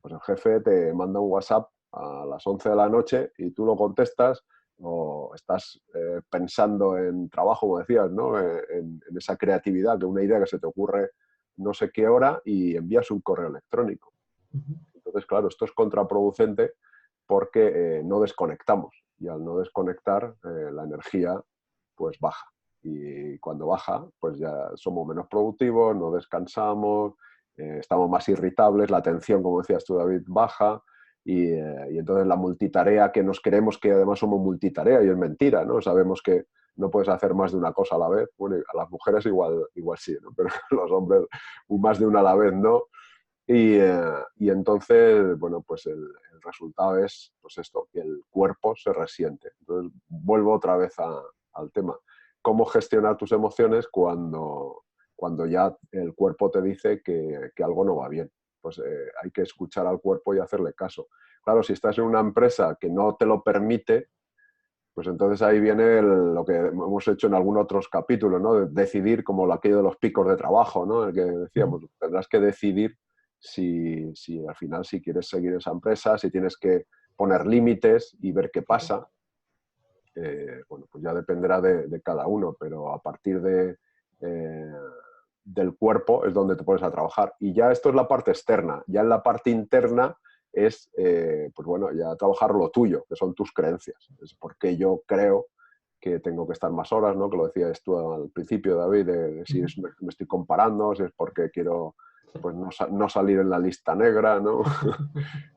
pues el jefe te manda un WhatsApp a las 11 de la noche y tú lo contestas o estás pensando en trabajo, como decías, ¿no? En esa creatividad, de una idea que se te ocurre no sé qué hora y envías un correo electrónico. Ujú. Entonces, claro, esto es contraproducente porque no desconectamos y al no desconectar la energía pues baja. Y cuando baja, pues ya somos menos productivos, no descansamos, estamos más irritables, la atención, como decías tú, David, baja y entonces la multitarea que nos creemos que además somos multitarea y es mentira, ¿no? Sabemos que no puedes hacer más de una cosa a la vez. Bueno, a las mujeres igual sí, ¿no? Pero los hombres más de una a la vez no. Y entonces, bueno, pues el resultado es pues esto, que el cuerpo se resiente. Entonces, vuelvo otra vez al tema. ¿Cómo gestionar tus emociones cuando ya el cuerpo te dice que algo no va bien? Pues hay que escuchar al cuerpo y hacerle caso. Claro, si estás en una empresa que no te lo permite, pues entonces ahí viene lo que hemos hecho en algunos otros capítulos, ¿no? De decidir, como aquello de los picos de trabajo, ¿no? El que decíamos, tendrás que decidir si al final si quieres seguir esa empresa, si tienes que poner límites y ver qué pasa. Bueno, pues ya dependerá de cada uno, pero a partir del cuerpo es donde te pones a trabajar. Y ya esto es la parte externa. Ya en la parte interna es, pues bueno, ya trabajar lo tuyo, que son tus creencias. Es porque yo creo que tengo que estar más horas, ¿no? Que lo decías tú al principio, David, de si me estoy comparando, si es porque quiero pues no salir en la lista negra, ¿no?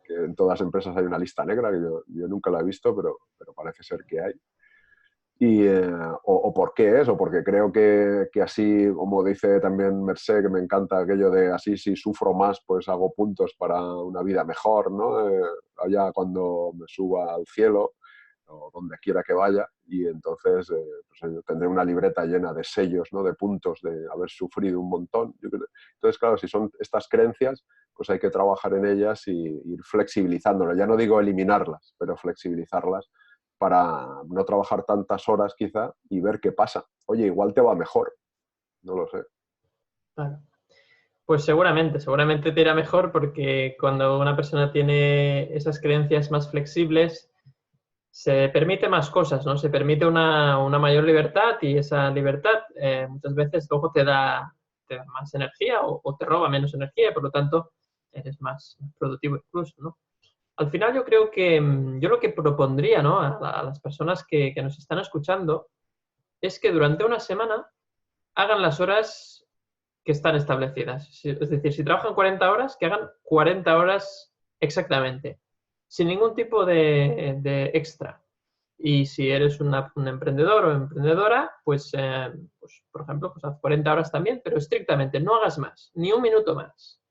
Que en todas las empresas hay una lista negra, que yo nunca la he visto, pero parece ser que hay. O por qué es, o porque creo que así, como dice también Mercé, que me encanta aquello de así, si sufro más, pues hago puntos para una vida mejor, ¿no? Allá cuando me suba al cielo, o donde quiera que vaya, y entonces pues yo tendré una libreta llena de sellos, ¿no? De puntos de haber sufrido un montón. Entonces, claro, si son estas creencias, pues hay que trabajar en ellas y ir flexibilizándolas. Ya no digo eliminarlas, pero flexibilizarlas para no trabajar tantas horas quizá y ver qué pasa. Oye, igual te va mejor, no lo sé. Claro. Pues seguramente te irá mejor porque cuando una persona tiene esas creencias más flexibles, se permite más cosas, ¿no? Se permite una mayor libertad y esa libertad muchas veces luego te da más energía o te roba menos energía y por lo tanto eres más productivo incluso, ¿no? Al final yo creo que yo lo que propondría, ¿no? a las personas que nos están escuchando es que durante una semana hagan las horas que están establecidas. Es decir, si trabajan 40 horas, que hagan 40 horas exactamente, sin ningún tipo de extra. Y si eres un emprendedor o emprendedora, pues por ejemplo, pues haz 40 horas también, pero estrictamente, no hagas más, ni un minuto más.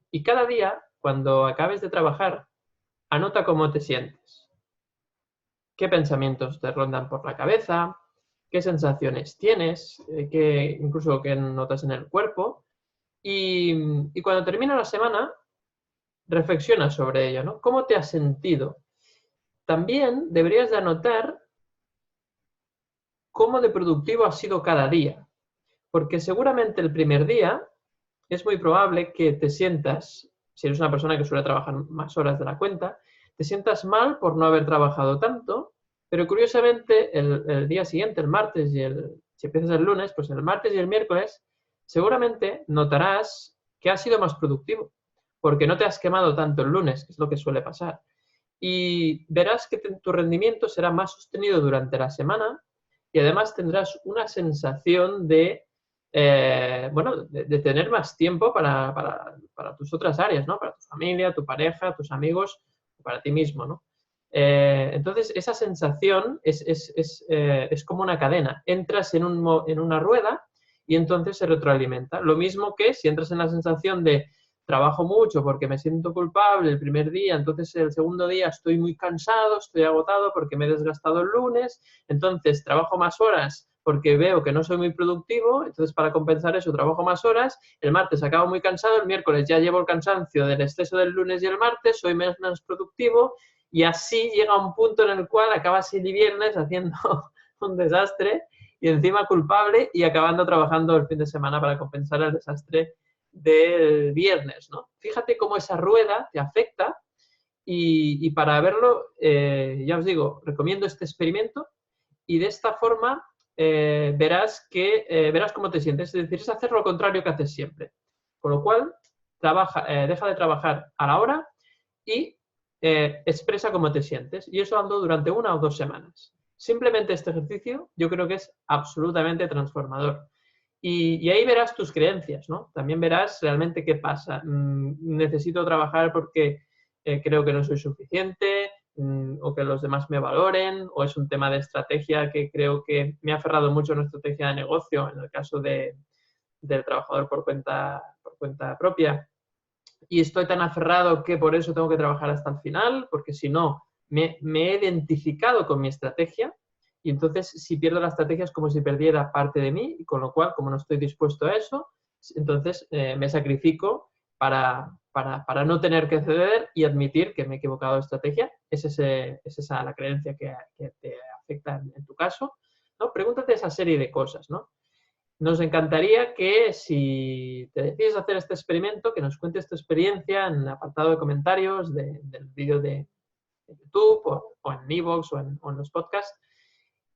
Y cada día, cuando acabes de trabajar, anota cómo te sientes, qué pensamientos te rondan por la cabeza, qué sensaciones tienes, incluso qué notas en el cuerpo. Y cuando termina la semana, reflexiona sobre ello, ¿no? ¿Cómo te has sentido? También deberías de anotar cómo de productivo has sido cada día, porque seguramente el primer día es muy probable que te sientas, si eres una persona que suele trabajar más horas de la cuenta, te sientas mal por no haber trabajado tanto, pero curiosamente el día siguiente, el martes si empiezas el lunes, pues el martes y el miércoles, seguramente notarás que has sido más productivo, porque no te has quemado tanto el lunes, que es lo que suele pasar. Y verás que tu rendimiento será más sostenido durante la semana y además tendrás una sensación de tener más tiempo para tus otras áreas, ¿no? Para tu familia, tu pareja, tus amigos, para ti mismo, ¿no? Entonces, esa sensación es como una cadena. Entras en una rueda y entonces se retroalimenta. Lo mismo que si entras en la sensación de trabajo mucho porque me siento culpable el primer día, entonces el segundo día estoy muy cansado, estoy agotado porque me he desgastado el lunes, entonces trabajo más horas porque veo que no soy muy productivo, entonces para compensar eso trabajo más horas, el martes acabo muy cansado, el miércoles ya llevo el cansancio del exceso del lunes y el martes, soy menos productivo y así llega un punto en el cual acabas el viernes haciendo un desastre y encima culpable y acabando trabajando el fin de semana para compensar el desastre del viernes, ¿no? Fíjate cómo esa rueda te afecta y para verlo, ya os digo, recomiendo este experimento y de esta forma verás cómo te sientes. Es decir, es hacer lo contrario que haces siempre. Con lo cual, deja de trabajar a la hora y expresa cómo te sientes. Y eso ando durante 1 o 2 semanas. Simplemente este ejercicio yo creo que es absolutamente transformador. Y ahí verás tus creencias, ¿no? También verás realmente qué pasa. Necesito trabajar porque creo que no soy suficiente, o que los demás me valoren, o es un tema de estrategia que creo que me ha aferrado mucho a una estrategia de negocio, en el caso del trabajador por cuenta propia. Y estoy tan aferrado que por eso tengo que trabajar hasta el final, porque si no, me he identificado con mi estrategia y entonces si pierdo la estrategia es como si perdiera parte de mí y con lo cual, como no estoy dispuesto a eso, entonces me sacrifico para no tener que ceder y admitir que me he equivocado de estrategia. Es esa la creencia que te afecta en tu caso, ¿no? Pregúntate esa serie de cosas, ¿no? Nos encantaría que si te decides hacer este experimento, que nos cuentes tu experiencia en el apartado de comentarios del vídeo de YouTube o en iVoox o en los podcasts.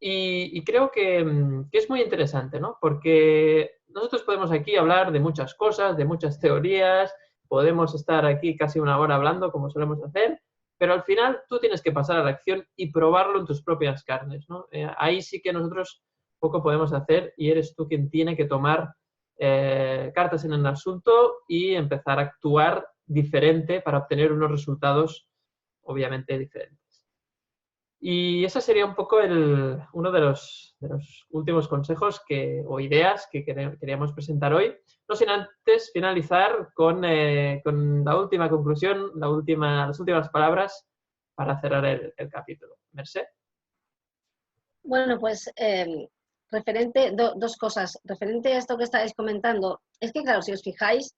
Y creo que es muy interesante, ¿no? Porque nosotros podemos aquí hablar de muchas cosas, de muchas teorías, podemos estar aquí casi 1 hora hablando como solemos hacer, pero al final tú tienes que pasar a la acción y probarlo en tus propias carnes, ¿no? Ahí sí que nosotros poco podemos hacer y eres tú quien tiene que tomar cartas en el asunto y empezar a actuar diferente para obtener unos resultados obviamente diferentes. Y ese sería un poco uno de los últimos consejos o ideas que queríamos presentar hoy. No sin antes finalizar con la última conclusión, las últimas palabras para cerrar el capítulo. Mercé. Bueno, pues dos cosas. Referente a esto que estáis comentando, es que claro, si os fijáis,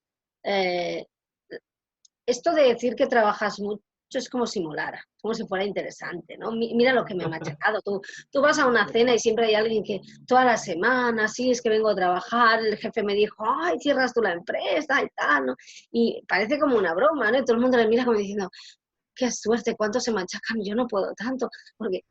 esto de decir que trabajas mucho es como simular, como si fuera interesante, ¿no? Mira lo que me ha machacado. Tú vas a una cena y siempre hay alguien que toda la semana, sí, es que vengo a trabajar, el jefe me dijo, ay, cierras tú la empresa y tal, ¿no? Y parece como una broma, ¿no? Y todo el mundo le mira como diciendo, qué suerte, cuánto se machacan, yo no puedo tanto, porque,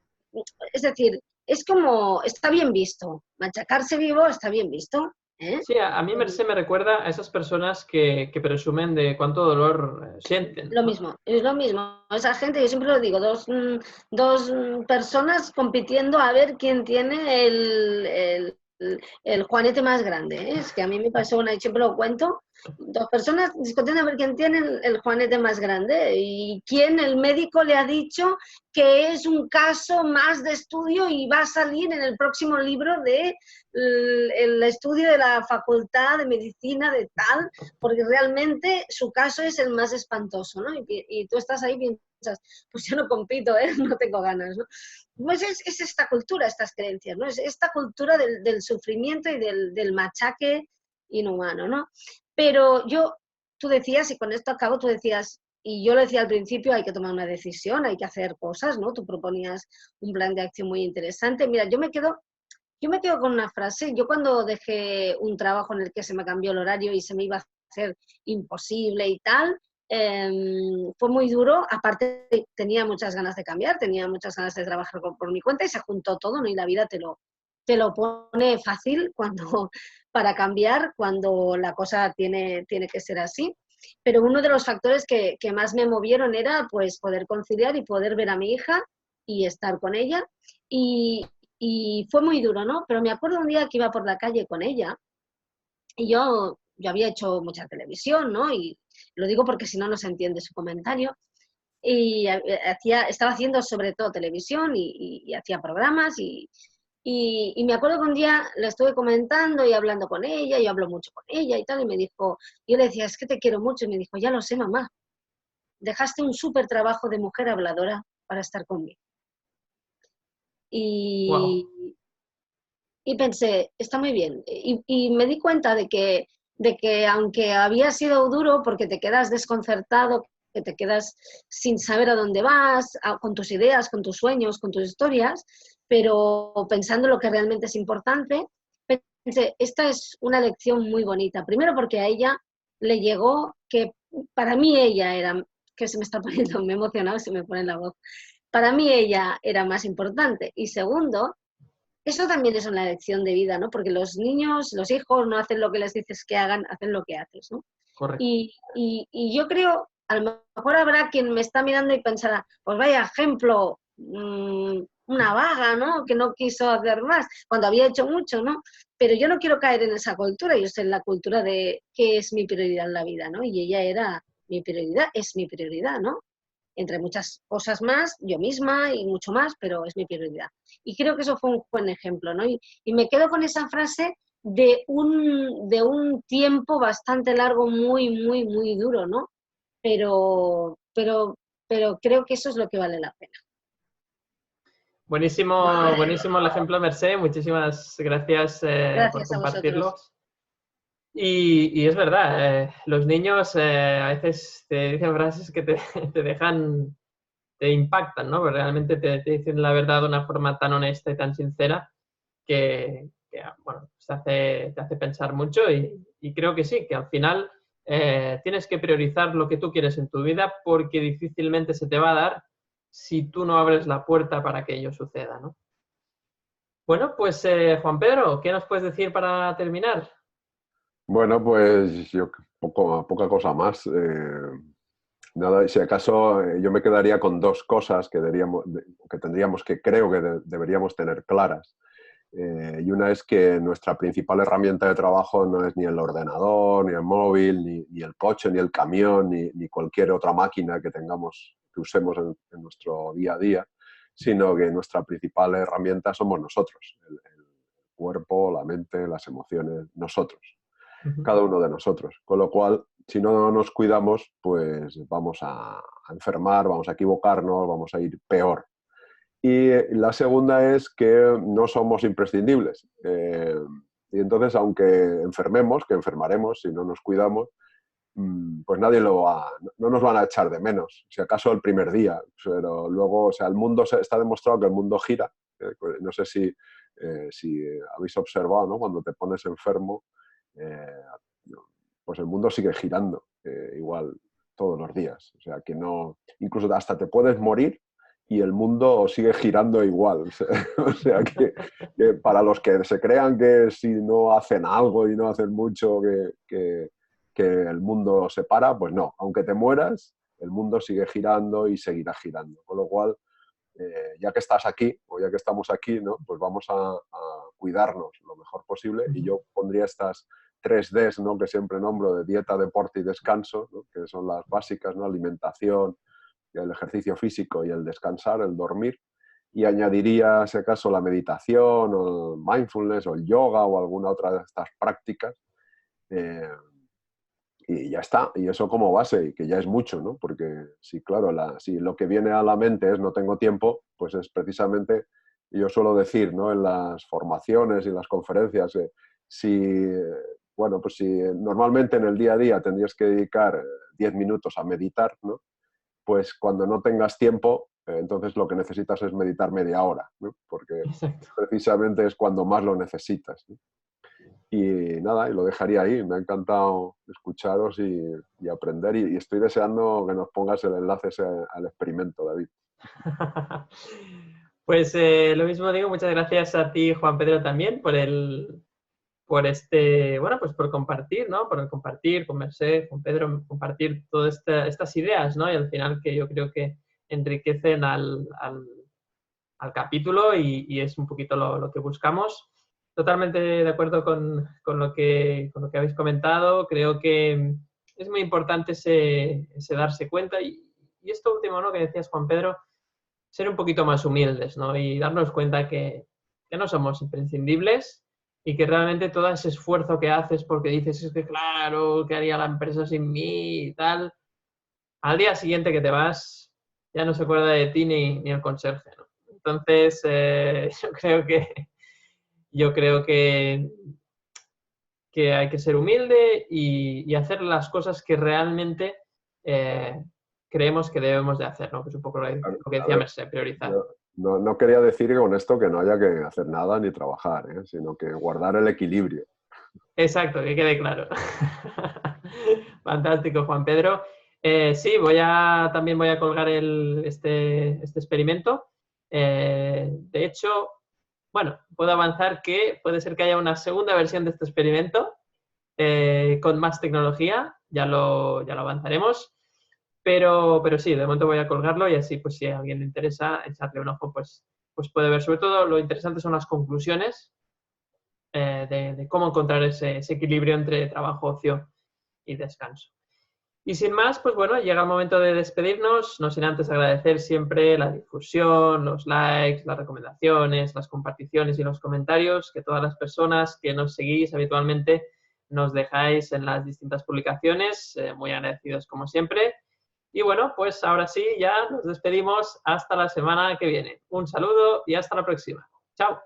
es decir, es como, está bien visto, machacarse vivo está bien visto, ¿eh? Sí, a mí Mercé me recuerda a esas personas que presumen de cuánto dolor sienten, Lo ¿no? mismo, es lo mismo. Esa gente, yo siempre lo digo, dos personas compitiendo a ver quién tiene el juanete más grande, ¿eh? Es que a mí me pasó una, y siempre lo cuento, 2 personas discutiendo a ver quién tiene el juanete más grande y quién el médico le ha dicho que es un caso más de estudio y va a salir en el próximo libro de el estudio de la facultad de medicina de tal, porque realmente su caso es el más espantoso, ¿no? Y tú estás ahí y piensas, pues yo no compito, ¿eh? No tengo ganas, ¿no? Pues es esta cultura, estas creencias, ¿no? Es esta cultura del sufrimiento y del machaque inhumano, ¿no? Pero tú decías, y con esto acabo, tú decías, y yo lo decía al principio, hay que tomar una decisión, hay que hacer cosas, ¿no? Tú proponías un plan de acción muy interesante. Mira, yo me quedo con una frase. Yo cuando dejé un trabajo en el que se me cambió el horario y se me iba a hacer imposible y tal, fue muy duro. Aparte, tenía muchas ganas de cambiar, tenía muchas ganas de trabajar por mi cuenta y se juntó todo, ¿no? Y la vida te lo pone fácil para cambiar cuando la cosa tiene que ser así. Pero uno de los factores que más me movieron era pues poder conciliar y poder ver a mi hija y estar con ella. Y fue muy duro, ¿no? Pero me acuerdo un día que iba por la calle con ella y yo había hecho mucha televisión, ¿no? Y lo digo porque si no, no se entiende su comentario. y estaba haciendo sobre todo televisión y hacía programas y me acuerdo que un día le estuve comentando y hablando con ella, yo hablo mucho con ella y tal, y me dijo, yo le decía, es que te quiero mucho, y me dijo, ya lo sé, mamá, dejaste un súper trabajo de mujer habladora para estar conmigo. Wow. Y pensé, está muy bien. Y me di cuenta de que aunque había sido duro, porque te quedas desconcertado, que te quedas sin saber a dónde vas, con tus ideas, con tus sueños, con tus historias, pero pensando lo que realmente es importante, pensé, esta es una lección muy bonita. Primero porque a ella le llegó que para mí ella era, que se me está poniendo, me he emocionado, se me pone la voz, para mí ella era más importante. Y segundo, eso también es una lección de vida, ¿no? Porque los niños, los hijos no hacen lo que les dices que hagan, hacen lo que haces, ¿no? Correcto. Y yo creo, a lo mejor habrá quien me está mirando y pensará, pues vaya ejemplo, una vaga, ¿no? Que no quiso hacer más, cuando había hecho mucho, ¿no? Pero yo no quiero caer en esa cultura, yo estoy en la cultura de qué es mi prioridad en la vida, ¿no? Y ella era mi prioridad, es mi prioridad, ¿no? Entre muchas cosas más, yo misma y mucho más, pero es mi prioridad. Y creo que eso fue un buen ejemplo, ¿no? Y me quedo con esa frase de un tiempo bastante largo, muy, muy, muy duro, ¿no? Pero creo que eso es lo que vale la pena. Buenísimo, buenísimo el ejemplo, Mercè. Muchísimas gracias por Gracias a vosotros. compartirlo. Y es verdad, los niños a veces te dicen frases que te, te dejan, te impactan, ¿no? Pero realmente te dicen la verdad de una forma tan honesta y tan sincera que, bueno, te hace pensar mucho y creo que sí, que al final tienes que priorizar lo que tú quieres en tu vida porque difícilmente se te va a dar si tú no abres la puerta para que ello suceda, ¿no? Bueno, pues Juan Pedro, ¿qué nos puedes decir para terminar? Bueno, pues yo poca cosa más. Nada, si acaso yo me quedaría con dos cosas que tendríamos que creo que deberíamos tener claras. Y una es que nuestra principal herramienta de trabajo no es ni el ordenador, ni el móvil, ni el coche, ni el camión, ni cualquier otra máquina que tengamos, que usemos en nuestro día a día, sino que nuestra principal herramienta somos nosotros, el cuerpo, la mente, las emociones, nosotros, cada uno de nosotros. Con lo cual, si no nos cuidamos, pues vamos a enfermar, vamos a equivocarnos, vamos a ir peor. Y la segunda es que no somos imprescindibles. Y entonces, aunque enfermemos, que enfermaremos si no nos cuidamos, pues no nos van a echar de menos, si acaso el primer día. Pero luego, o sea, está demostrado que el mundo gira. No sé si habéis observado, ¿no? Cuando te pones enfermo, eh, pues el mundo sigue girando igual todos los días. O sea, que no, incluso hasta te puedes morir y el mundo sigue girando igual. O sea que para los que se crean que si no hacen algo y no hacen mucho, que el mundo se para, pues no. Aunque te mueras, el mundo sigue girando y seguirá girando. Con lo cual, ya que estás aquí, o ya que estamos aquí, ¿no? Pues vamos a cuidarnos lo mejor posible. Y yo pondría estas 3Ds, ¿no? Que siempre nombro, de dieta, deporte y descanso, ¿no? Que son las básicas, ¿no? Alimentación, el ejercicio físico y el descansar, el dormir, y añadiría, si acaso, la meditación o el mindfulness o el yoga o alguna otra de estas prácticas, y ya está, y eso como base, y que ya es mucho, ¿no? Porque sí, claro, si lo que viene a la mente es no tengo tiempo, pues es precisamente, yo suelo decir, ¿no? En las formaciones y en las conferencias, bueno, pues si normalmente en el día a día tendrías que dedicar 10 minutos a meditar, ¿no? Pues cuando no tengas tiempo, entonces lo que necesitas es meditar media hora, ¿no? Porque Exacto. precisamente es cuando más lo necesitas, ¿no? Y nada, y lo dejaría ahí. Me ha encantado escucharos y aprender y estoy deseando que nos pongas el enlace al experimento, David. Pues lo mismo digo, muchas gracias a ti, Juan Pedro, también por bueno, pues por compartir, ¿no? Por compartir con Mercè, con Pedro, compartir todas estas ideas, ¿no? Y al final que yo creo que enriquecen al capítulo y es un poquito lo que buscamos. Totalmente de acuerdo con lo que habéis comentado. Creo que es muy importante ese darse cuenta y y esto último, ¿no?, que decías, Juan Pedro, ser un poquito más humildes, ¿no? Y darnos cuenta que no somos imprescindibles y que realmente todo ese esfuerzo que haces porque dices, es que claro, ¿qué haría la empresa sin mí y tal? Al día siguiente que te vas, ya no se acuerda de ti ni el conserje, ¿no? Entonces, yo creo que hay que ser humilde y hacer las cosas que realmente creemos que debemos de hacer, ¿no? Que es un poco lo que decía Mercè, priorizar. No quería decir que con esto que no haya que hacer nada ni trabajar, sino que guardar el equilibrio. Exacto, que quede claro. Fantástico, Juan Pedro. Sí, también voy a colgar este experimento. De hecho, bueno, puedo avanzar que puede ser que haya una segunda versión de este experimento con más tecnología, ya lo avanzaremos. Pero sí, de momento voy a colgarlo y así, pues si a alguien le interesa echarle un ojo, pues puede ver. Sobre todo lo interesante son las conclusiones de cómo encontrar ese equilibrio entre trabajo, ocio y descanso. Y sin más, pues bueno, llega el momento de despedirnos, no sin antes agradecer siempre la difusión, los likes, las recomendaciones, las comparticiones y los comentarios que todas las personas que nos seguís habitualmente nos dejáis en las distintas publicaciones, muy agradecidos como siempre. Y bueno, pues ahora sí, ya nos despedimos hasta la semana que viene. Un saludo y hasta la próxima. Chao.